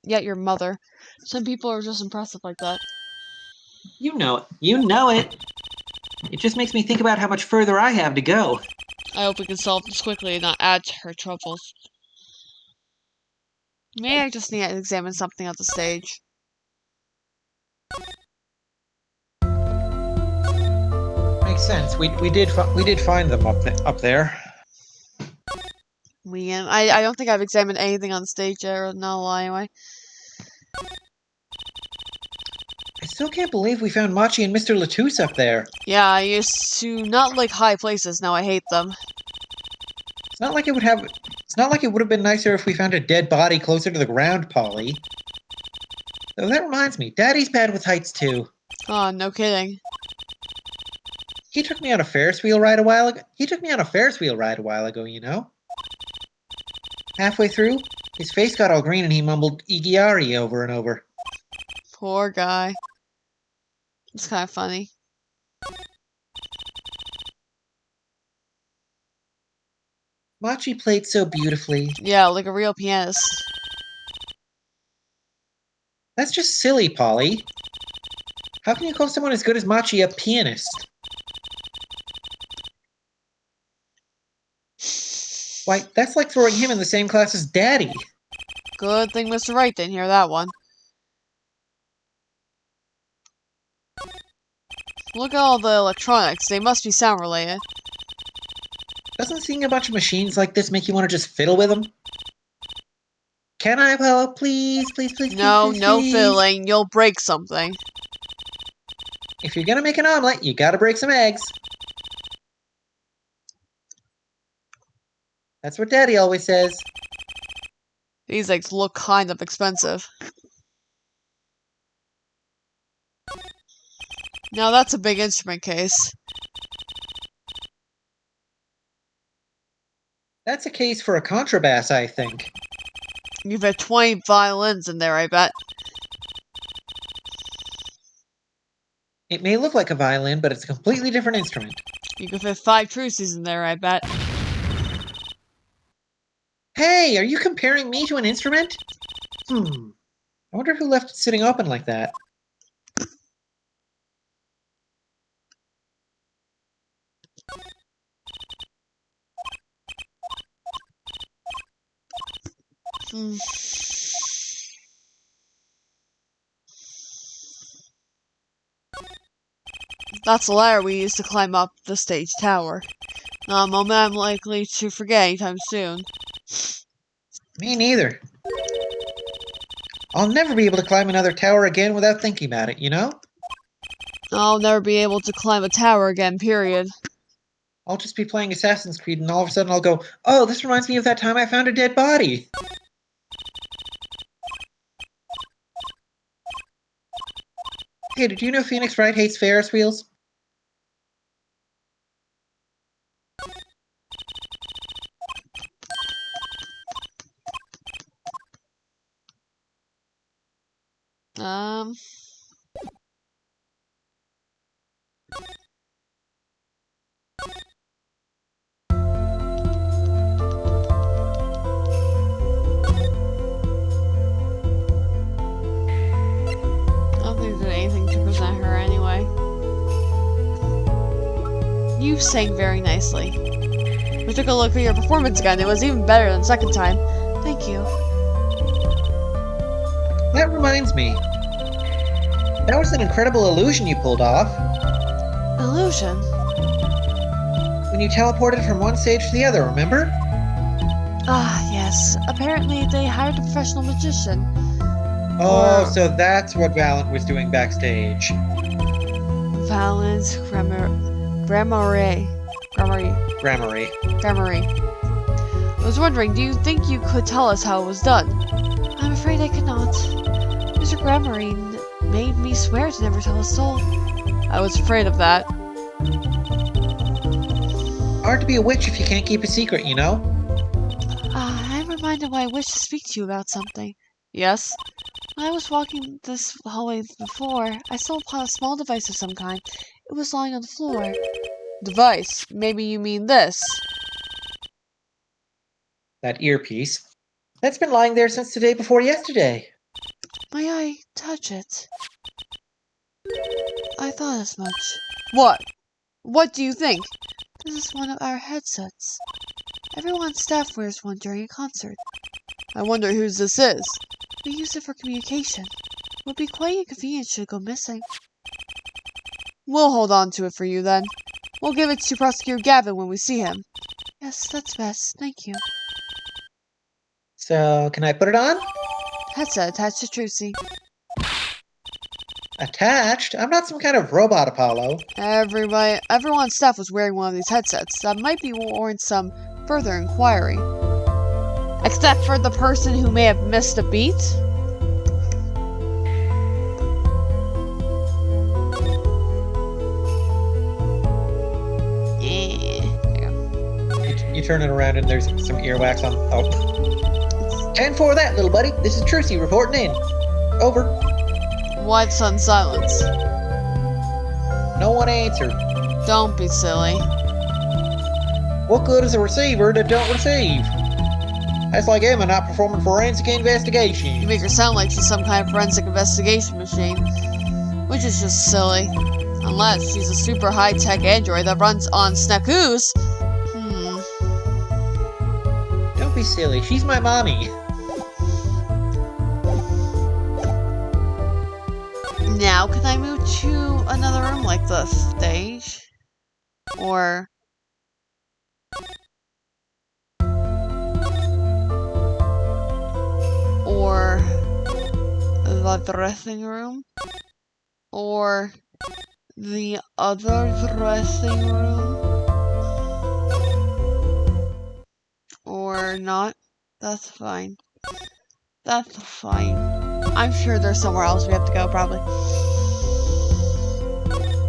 S1: Yet your mother. Some people are just impressive like that.
S2: You know it. It just makes me think about how much further I have to go.
S1: I hope we can solve this quickly and not add to her troubles. Maybe I just need to examine something at the stage.
S2: Makes sense. We did find them up there.
S1: I don't think I've examined anything on the stage yet, or no lie anyway.
S2: I still can't believe we found Machi and Mr. Latouche up there.
S1: Yeah, I used to not like high places, now I hate them.
S2: It's not like it would have been nicer if we found a dead body closer to the ground, Polly. Though that reminds me, Daddy's bad with heights too.
S1: Oh, no kidding.
S2: He took me on a Ferris wheel ride a while ago, you know? Halfway through, his face got all green and he mumbled Igiari over and over.
S1: Poor guy. It's kind of funny.
S2: Machi played so beautifully.
S1: Yeah, like a real pianist.
S2: That's just silly, Polly. How can you call someone as good as Machi a pianist? Why, that's like throwing him in the same class as Daddy.
S1: Good thing Mr. Wright didn't hear that one. Look at all the electronics. They must be sound related.
S2: Doesn't seeing a bunch of machines like this make you want to just fiddle with them? Can I help, please?
S1: No
S2: Please.
S1: fiddling. You'll break something.
S2: If you're gonna make an omelet, you gotta break some eggs. That's what Daddy always says.
S1: These eggs look kind of expensive. Now that's a big instrument case.
S2: That's a case for a contrabass, I think.
S1: You've had 20 violins in there, I bet.
S2: It may look like a violin, but it's a completely different instrument.
S1: You could fit 5 Trucies in there, I bet.
S2: Hey, are you comparing me to an instrument? I wonder who left it sitting open like that.
S1: That's the ladder we used to climb up the stage tower. Not a moment I'm likely to forget anytime soon.
S2: Me neither. I'll never be able to climb another tower again without thinking about it, you know?
S1: I'll never be able to climb a tower again, period.
S2: I'll just be playing Assassin's Creed and all of a sudden I'll go, oh, this reminds me of that time I found a dead body. Hey, did you know Phoenix Wright hates Ferris wheels?
S1: You sang very nicely. We took a look at your performance again. It was even better than the second time. Thank you.
S4: That reminds me. That was an incredible illusion you pulled off.
S1: Illusion?
S4: When you teleported from one stage to the other, remember?
S1: Ah, yes. Apparently they hired a professional magician.
S4: Oh, so that's what Valent was doing backstage.
S1: Valence Gramarye. I was wondering, do you think you could tell us how it was done? I'm afraid I could not. Mr. Gramarye made me swear to never tell a soul. I was afraid of that.
S4: Hard to be a witch if you can't keep a secret, you know?
S1: I'm reminded why I wish to speak to you about something. Yes? When I was walking this hallway before, I stumbled upon a small device of some kind. It was lying on the floor. Device? Maybe you mean this.
S4: That earpiece. That's been lying there since the day before yesterday.
S1: May I touch it? I thought as much. What? What do you think? This is one of our headsets. Everyone on staff wears one during a concert. I wonder whose this is. We use it for communication. It would be quite inconvenient should it go missing. We'll hold on to it for you then. We'll give it to Prosecutor Gavin when we see him. Yes, that's best. Thank you.
S4: So, can I put it on?
S1: Headset attached to Trucy.
S4: Attached? I'm not some kind of robot, Apollo.
S1: Everyone on staff was wearing one of these headsets. That might be warrant some further inquiry. Except for the person who may have missed a beat?
S4: You turn it around and there's some earwax on. Oh. 10-4 that, little buddy. This is Trucy reporting in. Over.
S1: What's on silence?
S4: No one answered.
S1: Don't be silly.
S4: What good is a receiver that don't receive? That's like Emma not performing forensic investigation.
S1: You make her sound like she's some kind of forensic investigation machine. Which is just silly. Unless she's a super high-tech android that runs on Snackoos.
S4: Don't be silly. She's my mommy.
S1: Now, can I move to another room like the stage? Or... the dressing room? Or the other dressing room? Or not? That's fine. That's fine. I'm sure there's somewhere else we have to go, probably.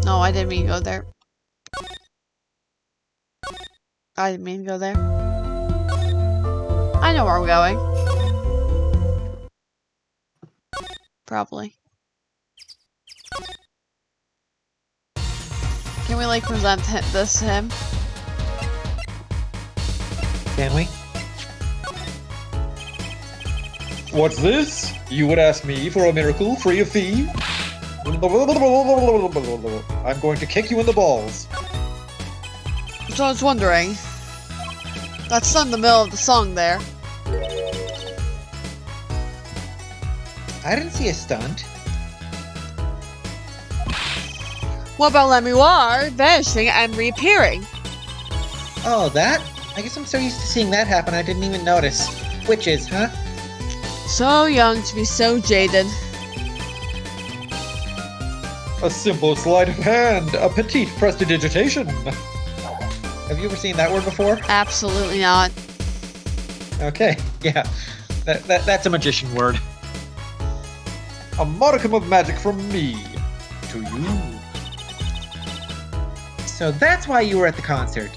S1: No, I didn't mean to go there. I didn't mean to go there. I know where we're going. Probably. Can we, like, present this to him?
S4: Can we?
S3: What's this? You would ask me for a miracle free of fee? I'm going to kick you in the balls.
S1: So I was wondering. That's not in the middle of the song there.
S4: I didn't see a stunt.
S1: What about Lemuar vanishing and reappearing?
S4: Oh, that? I guess I'm so used to seeing that happen I didn't even notice. Witches, huh?
S1: So young to be so jaded.
S3: A simple sleight of hand, a petite prestidigitation.
S4: Have you ever seen that word before?
S1: Absolutely not.
S4: Okay, yeah. That's a magician word.
S3: A modicum of magic from me to you.
S4: So that's why you were at the concert.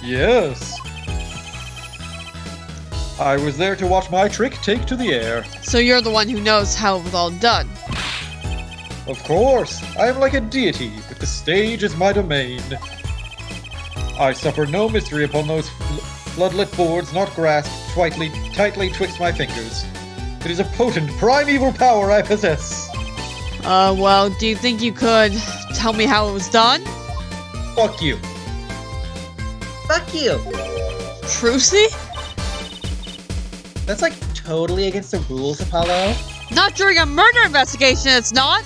S3: Yes. I was there to watch my trick take to the air.
S1: So you're the one who knows how it was all done.
S3: Of course, I am like a deity, but the stage is my domain. I suffer no mystery upon those floodlit boards not grasped tightly twixt my fingers. It is a potent primeval power I possess.
S1: Well, do you think you could tell me how it was done?
S3: Fuck you.
S4: Fuck you.
S1: Trucy?
S4: That's like totally against the rules, Apollo.
S1: Not during a murder investigation, it's not!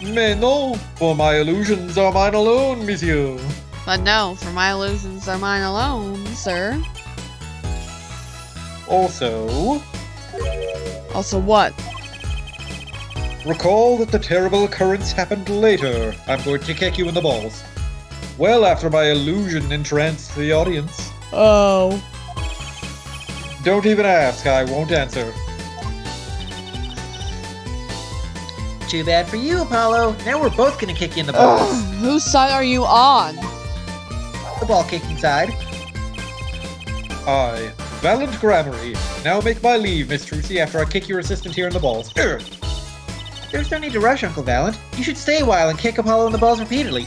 S3: Mais non, for my illusions are mine alone, monsieur.
S1: But no, for my illusions are mine alone, sir.
S3: Also,
S1: Also what?
S3: recall that the terrible occurrence happened later. I'm going to kick you in the balls. Well after my illusion entranced the audience.
S1: Oh.
S3: Don't even ask, I won't answer.
S4: Too bad for you, Apollo. Now we're both gonna kick you in the balls.
S1: Whose side are you on?
S4: The ball kicking side.
S3: I, Valiant Grammary, now make my leave, Miss Trucy, after I kick your assistant here in the balls.
S4: There's no need to rush, Uncle Valent. You should stay a while and kick Apollo in the balls repeatedly.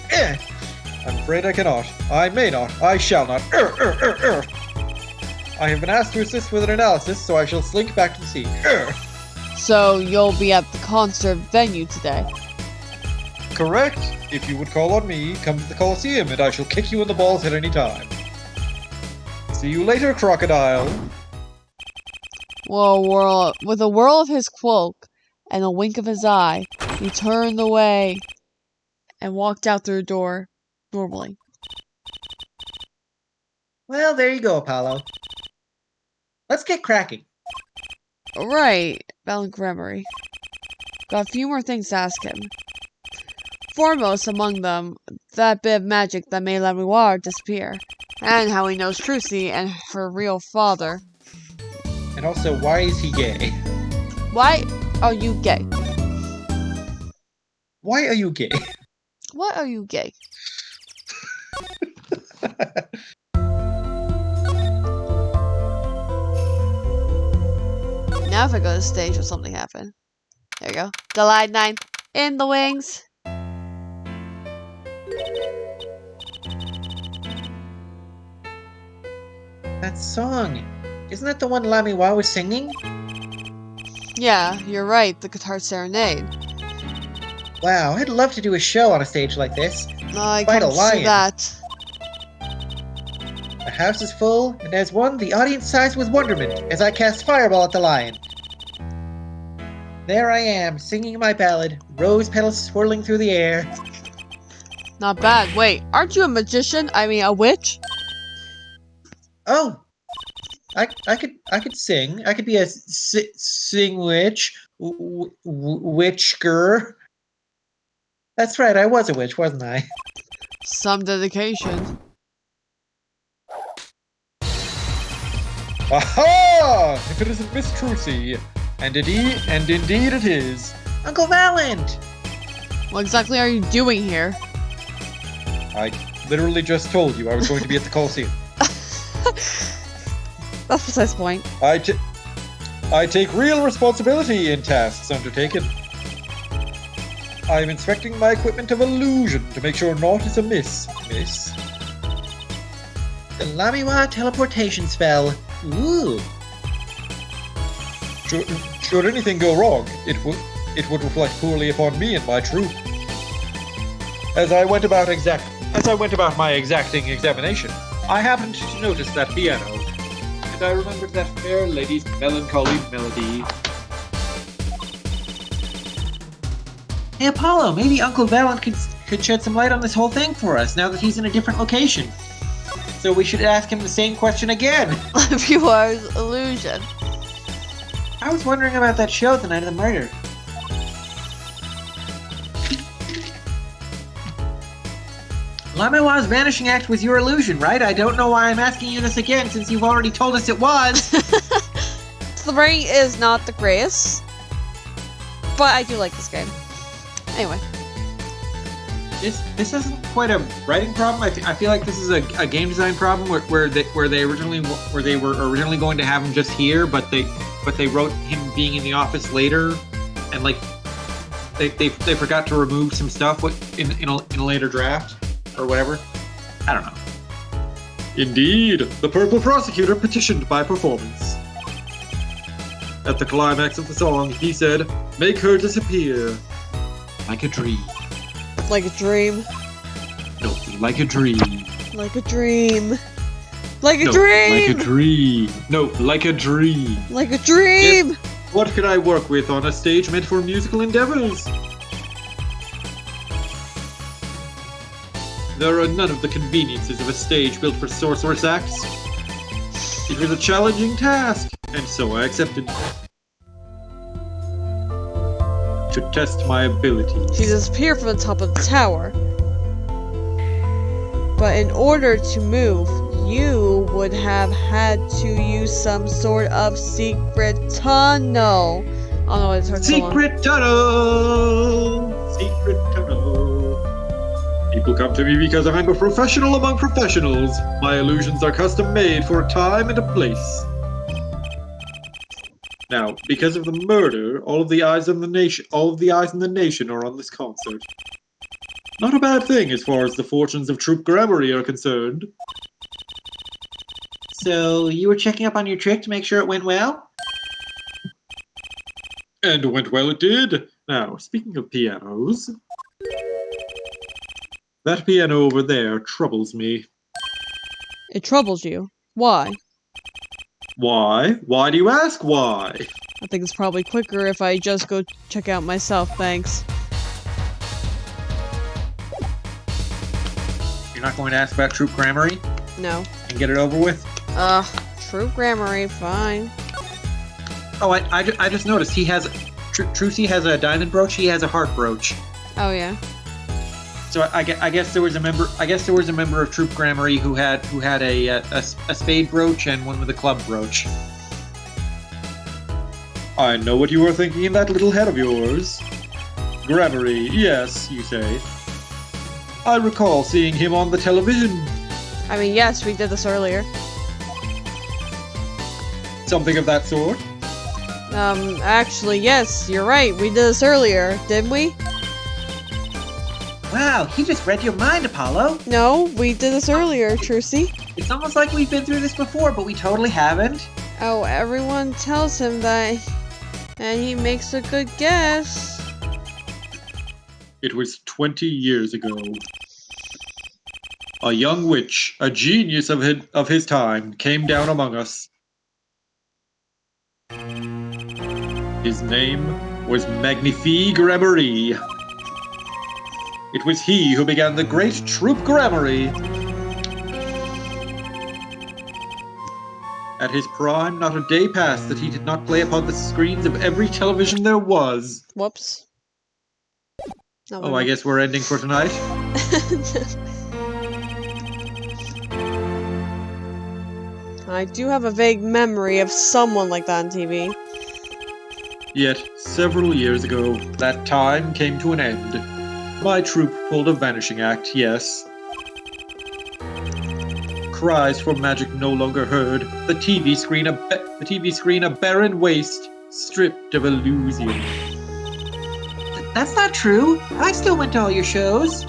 S3: I'm afraid I cannot. I may not. I shall not. I have been asked to assist with an analysis, so I shall slink back to the sea.
S1: So you'll be at the concert venue today.
S3: Correct. If you would call on me, come to the Coliseum, and I shall kick you in the balls at any time. See you later, crocodile.
S1: Well, with a whirl of his cloak and a wink of his eye, he turned away and walked out through the door normally.
S4: Well, there you go, Apollo. Let's get cracking.
S1: Alright, Valiant Grammary. Got a few more things to ask him. Foremost among them, that bit of magic that made La Mémoire disappear, and how he knows Trucy and her real father.
S3: And also, why is he gay?
S1: Why are you gay?
S3: Why are you gay?
S1: Why are you gay? Now if I go to the stage, will something happen? There you go. Glide 9 in the wings.
S4: That song. Isn't that the one La Mémoire was singing?
S1: Yeah, you're right. The guitar serenade.
S4: Wow, I'd love to do a show on a stage like this.
S1: I
S4: Fight a
S1: can't see
S4: lion.
S1: that.
S4: The house is full, and as one, the audience sighs with wonderment as I cast Fireball at the lion. There I am, singing my ballad, rose petals swirling through the air.
S1: Not bad. Wait, aren't you a magician? I mean, a witch?
S4: Oh, I could sing. I could be a sing witch, witchger. That's right, I was a witch, wasn't I?
S1: Some dedication.
S3: Aha! If it isn't Miss Trucy, and indeed it is.
S4: Uncle Valent!
S1: What exactly are you doing here?
S3: I literally just told you I was going to be at the Coliseum.
S1: That's besides the point.
S3: I take real responsibility in tasks undertaken. I am inspecting my equipment of illusion to make sure naught is amiss, miss.
S4: The La Mémoire teleportation spell. Ooh.
S3: Should anything go wrong, it would reflect poorly upon me and my troop. As I went about my exacting examination, I happened to notice that piano, and I remembered that fair lady's melancholy melody.
S4: Hey Apollo, maybe Uncle Valent could shed some light on this whole thing for us now that he's in a different location. So we should ask him the same question again.
S1: Viewers, illusion.
S4: I was wondering about that show the night of the murder. La Mémoire's vanishing act was your illusion, right? I don't know why I'm asking you this again since you've already told us it was.
S1: The rating is not the greatest, but I do like this game. Anyway.
S2: This isn't quite a writing problem. I feel like this is a game design problem where they were originally going to have him just here, but they wrote him being in the office later, and like they forgot to remove some stuff in a later draft or whatever. I don't know.
S3: Indeed, the Purple Prosecutor petitioned my performance. At the climax of the song, he said, "Make her disappear like a dream."
S1: Like a dream.
S3: No, like a dream.
S1: Like a dream. Like a
S3: No,
S1: dream!
S3: like a dream. No, like a dream.
S1: Like a dream!
S3: Yes. What could I work with on a stage meant for musical endeavors? There are none of the conveniences of a stage built for sorceress acts. It was a challenging task, and so I accepted. To test my abilities.
S1: She disappeared from the top of the tower. But in order to move, you would have had to use some sort of secret tunnel. I don't know why it took so long.
S3: Secret tunnel! Secret tunnel. People come to me because I'm a professional among professionals. My illusions are custom made for a time and a place. Now, because of the murder, all of the eyes in the nation are on this concert. Not a bad thing as far as the fortunes of Troop Grammary are concerned.
S4: So, you were checking up on your trick to make sure it went well?
S3: And went well it did. Now, speaking of pianos... That piano over there troubles me.
S1: It troubles you. Why?
S3: Why? Why do you ask why?
S1: I think it's probably quicker if I just go check out myself, thanks.
S4: You're not going to ask about Troop Grammary
S1: No.
S4: and get it over with?
S1: True Grammary, fine.
S4: Oh, I just noticed he has... Trucy has a diamond brooch, he has a heart brooch.
S1: Oh yeah.
S4: So I guess there was a member. I guess there was a member of Troop Grammary who had a spade brooch and one with a club brooch.
S3: I know what you are thinking in that little head of yours. Grammary, yes, you say. I recall seeing him on the television.
S1: I mean, yes, we did this earlier.
S3: Something of that sort.
S1: Actually, yes, you're right. We did this earlier, didn't we?
S4: Wow, he just read your mind, Apollo.
S1: No, we did this earlier, Trucy.
S4: It's almost like we've been through this before, but we totally haven't.
S1: Oh, everyone tells him that, and he makes a good guess.
S3: It was 20 years ago. A young witch, a genius of his time, came down among us. His name was Magnifique Grammary. It was he who began the great Troop Grammary. At his prime, not a day passed that he did not play upon the screens of every television there was.
S1: Whoops.
S3: Oh, I guess we're ending for tonight?
S1: I do have a vague memory of someone like that on TV.
S3: Yet, several years ago, that time came to an end. My troop pulled a vanishing act, yes. Cries for magic no longer heard. The TV screen a barren waste, stripped of illusion.
S4: That's not true. I still went to all your shows.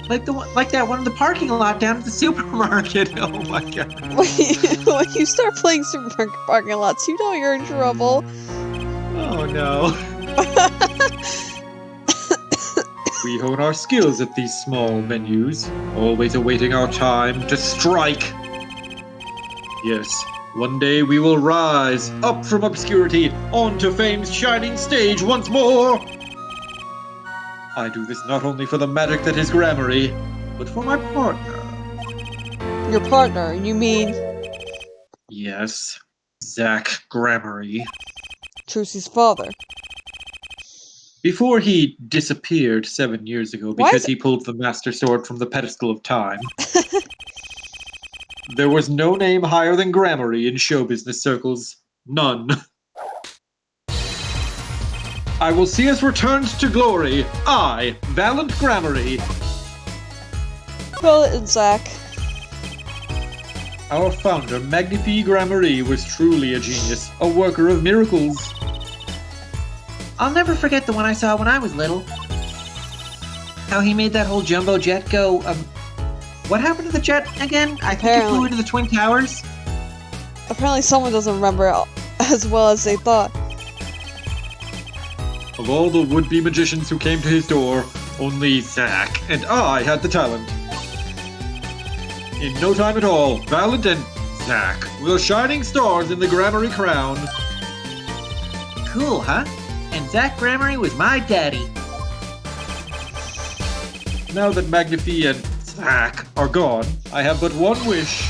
S4: Like that one in the parking lot down at the supermarket. Oh my god.
S1: When you start playing supermarket parking lots, you know you're in trouble.
S3: Oh no. We hone our skills at these small venues, always awaiting our time to strike. Yes, one day we will rise up from obscurity onto fame's shining stage once more. I do this not only for the magic that is Grammary, but for my partner.
S1: Your partner, you mean
S3: Yes, Zach Grammary.
S1: Trucy's father.
S3: Before he disappeared 7 years ago because he pulled the Master Sword from the pedestal of time, there was no name higher than Grammary in show business circles. None. I will see us returned to glory. I, Valiant Grammary.
S1: Well, it's Zach.
S3: Our founder, Magnifique Grammary, was truly a genius, a worker of miracles.
S4: I'll never forget the one I saw when I was little. How he made that whole jumbo jet go, what happened to the jet again? I think it flew into the Twin Towers.
S1: Apparently someone doesn't remember it as well as they thought.
S3: Of all the would-be magicians who came to his door, Only Zack and I had the talent. In no time at all, Valent and Zack were shining stars in the Grammary crown.
S4: Cool, huh? And Zach Grammary was my daddy.
S3: Now that Magnifi and Zack are gone, I have but one wish.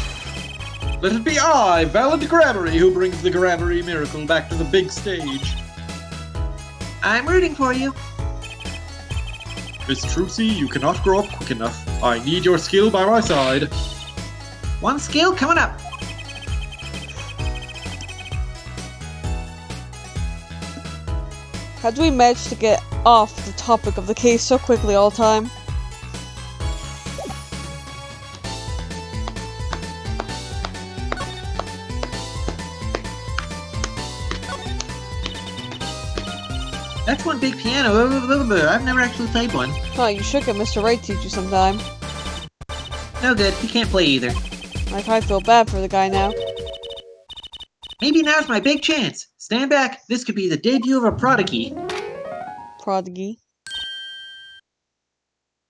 S3: Let it be I, Valent Grammary, who brings the Grammary miracle back to the big stage.
S4: I'm rooting for you.
S3: Miss Trucy, you cannot grow up quick enough. I need your skill by my side.
S4: One skill coming up.
S1: How do we manage to get off the topic of the case so quickly all the time?
S4: That's one big piano. I've never actually played one.
S1: Oh, you should get Mr. Wright to teach you sometime.
S4: No good. He can't play either.
S1: Like, I feel bad for the guy now.
S4: Maybe now's my big chance. Stand back. This could be the debut of a prodigy.
S1: Prodigy.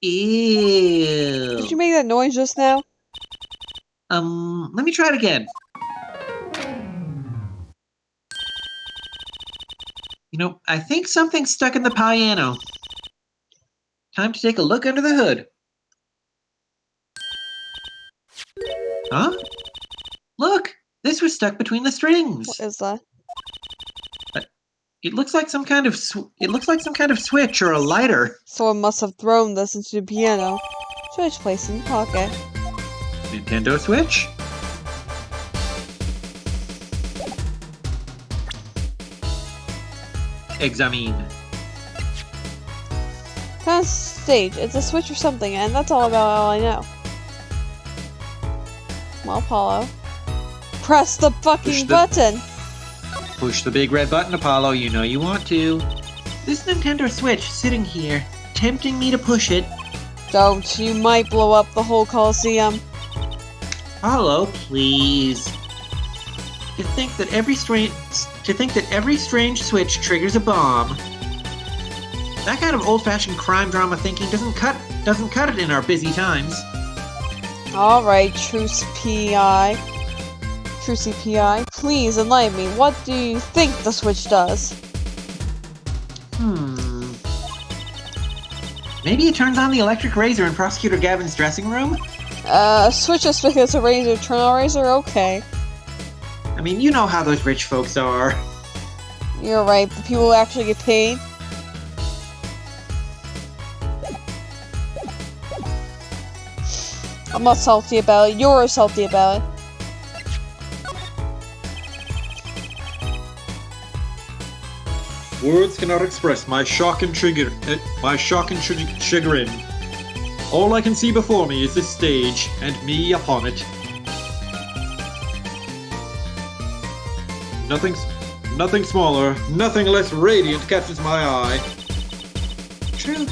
S4: Ew.
S1: Did you make that noise just now?
S4: Let me try it again. You know, I think something's stuck in the piano. Time to take a look under the hood. Huh? Look! This was stuck between the strings.
S1: What is that?
S4: It looks like some kind of switch or a lighter.
S1: Someone must have thrown this into the piano. Switch placed in the pocket.
S4: Nintendo Switch? Examine.
S1: Kind of stage. It's a switch or something, and that's all about all I know. Well, Apollo. Press the fucking button!
S4: Push the big red button, Apollo. You know you want to. This Nintendo Switch sitting here, tempting me to push it.
S1: Don't. You might blow up the whole Coliseum.
S4: Apollo, please. To think that every strange switch triggers a bomb. That kind of old-fashioned crime drama thinking doesn't cut it in our busy times.
S1: Alright, Truce P.I. Trucy P.I. Please enlighten me. What do you think the switch does?
S4: Maybe it turns on the electric razor in Prosecutor Gavin's dressing room?
S1: Switch just because a razor, turn on a razor? Okay.
S4: I mean, you know how those rich folks are.
S1: You're right, the people who actually get paid. I'm not salty about it, you're salty about it.
S3: Words cannot express my shock and chagrin. All I can see before me is this stage, and me upon it. Nothing smaller, nothing less radiant catches my eye.
S4: True.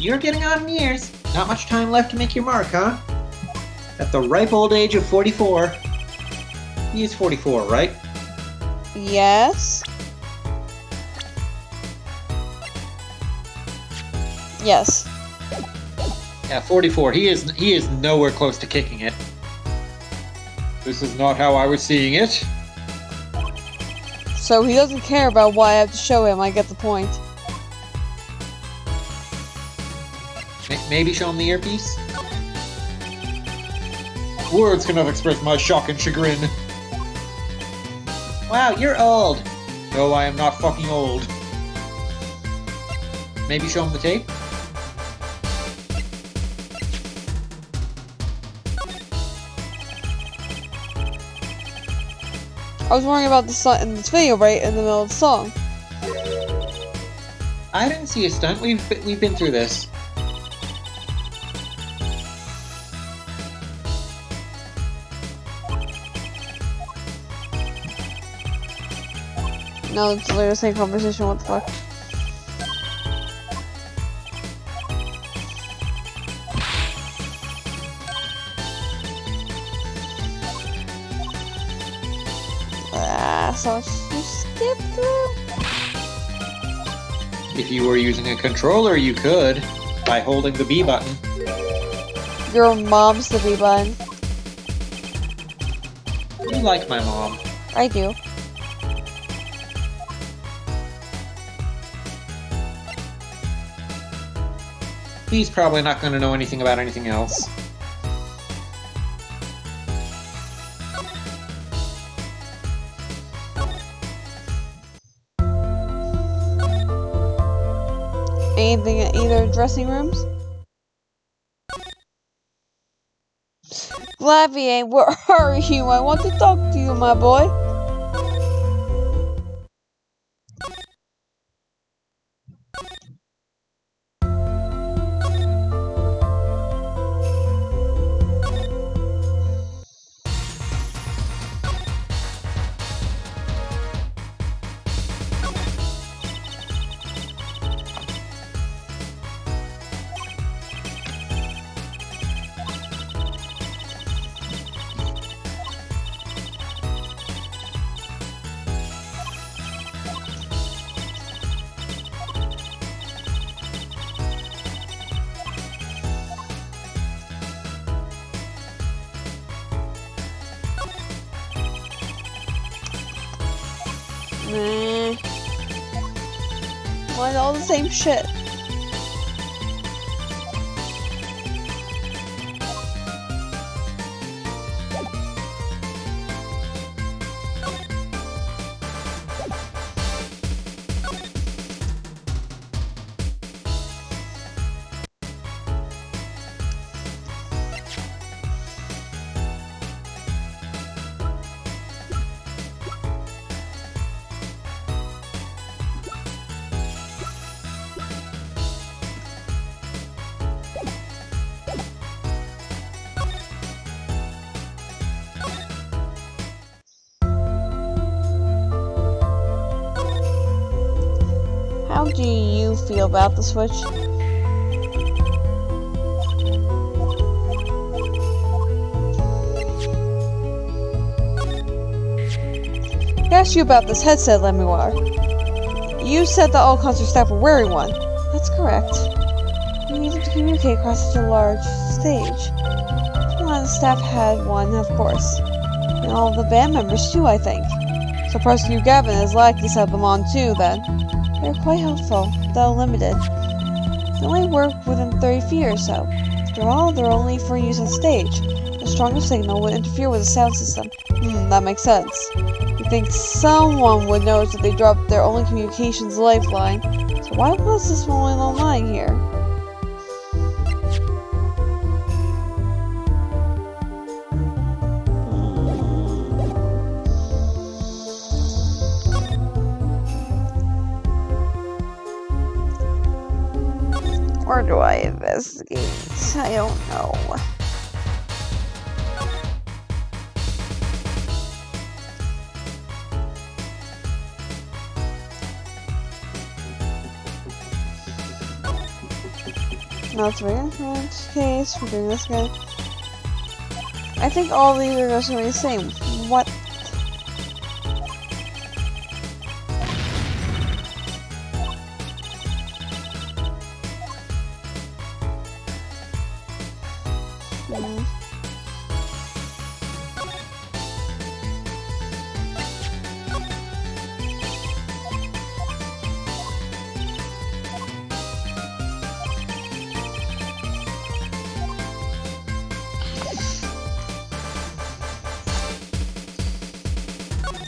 S4: You're getting on in years. Not much time left to make your mark, huh? At the ripe old age of 44. He is 44, right?
S1: Yes? Yes.
S4: Yeah, 44. He is nowhere close to kicking it.
S3: This is not how I was seeing it.
S1: So he doesn't care about what I have to show him, I get the point.
S4: Maybe show him the earpiece?
S3: Words cannot express my shock and chagrin.
S4: Wow, you're old.
S3: No, I am not fucking old.
S4: Maybe show him the tape?
S1: I was worrying about the stunt in this video right in the middle of the song.
S4: I didn't see a stunt. We've been through this.
S1: No, it's literally the same conversation, what the fuck. So you skip through?
S4: If you were using a controller, you could.
S3: by holding the B button.
S1: Your mom's the B button.
S3: You like my mom.
S1: I do.
S3: He's probably not going to know anything about anything else.
S1: Anything in either dressing rooms? Clavier, where are you? I want to talk to you, my boy. Nah. Want all the same shit. How do you feel about the Switch? I asked you about this headset, Lemuar. You said that all concert staff were wearing one. That's correct. You needed to communicate across such a large stage. A lot of the staff had one, of course. And all of the band members too, I think. So Prosecutor Gavin and his lackeys had them on too, then. They're quite helpful, though limited. They only work within 30 feet or so. After all, they're only for use on stage. A stronger signal would interfere with the sound system. That makes sense. You'd think someone would notice that they dropped their only communications lifeline. So why was this one online here? Or do I investigate? I don't know. Now it's very influence case. We're doing this guy. I think all these are just gonna be the same. What?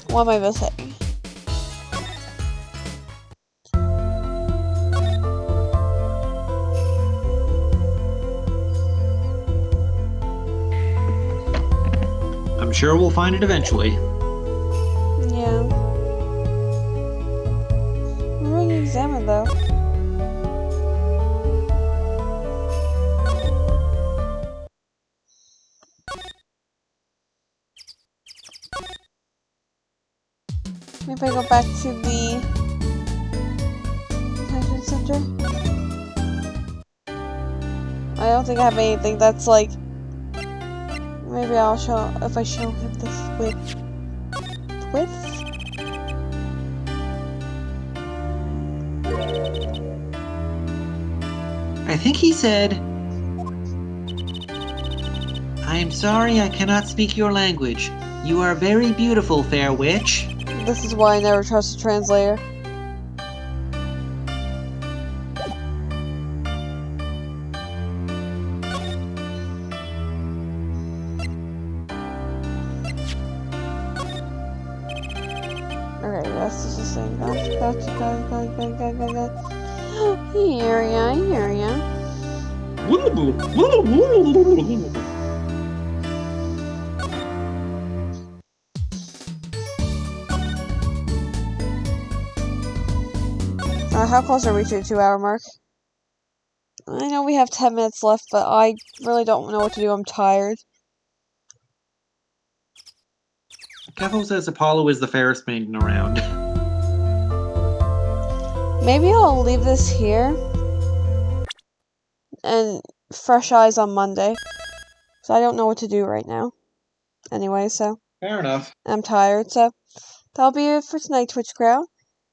S1: What am I missing?
S2: I'm sure we'll find it eventually.
S1: Yeah. I'm going to examine though. Maybe I go back to the detention center. I don't think I have anything that's like. Maybe I'll show if I show him this with.
S4: I I think he said, I am sorry I cannot speak your language. You are very beautiful, fair witch.
S1: This is why I never trust a translator. Okay, that's just the same. Gotcha. Hear ya. How close are we to the 2-hour mark? I know we have 10 minutes left, but I really don't know what to do. I'm tired.
S4: Keffel says Apollo is the fairest maiden around.
S1: Maybe I'll leave this here. And fresh eyes on Monday. So I don't know what to do right now. Anyway, so
S3: Fair enough.
S1: I'm tired, so that'll be it for tonight, Twitch crowd.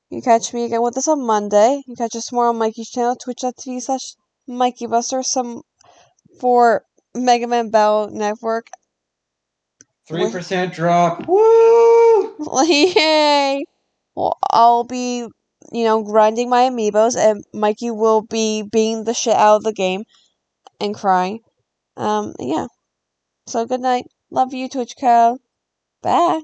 S1: You can catch me again with us on Monday. You can catch us more on Mikey's channel, twitch.tv/Mikeybuster, some for Mega Man Battle Network.
S3: 3% drop. Woo!
S1: Yay! Well, I'll be, grinding my amiibos, and Mikey will be beating the shit out of the game and crying. Yeah. So good night. Love you, Twitch crowd. Bye.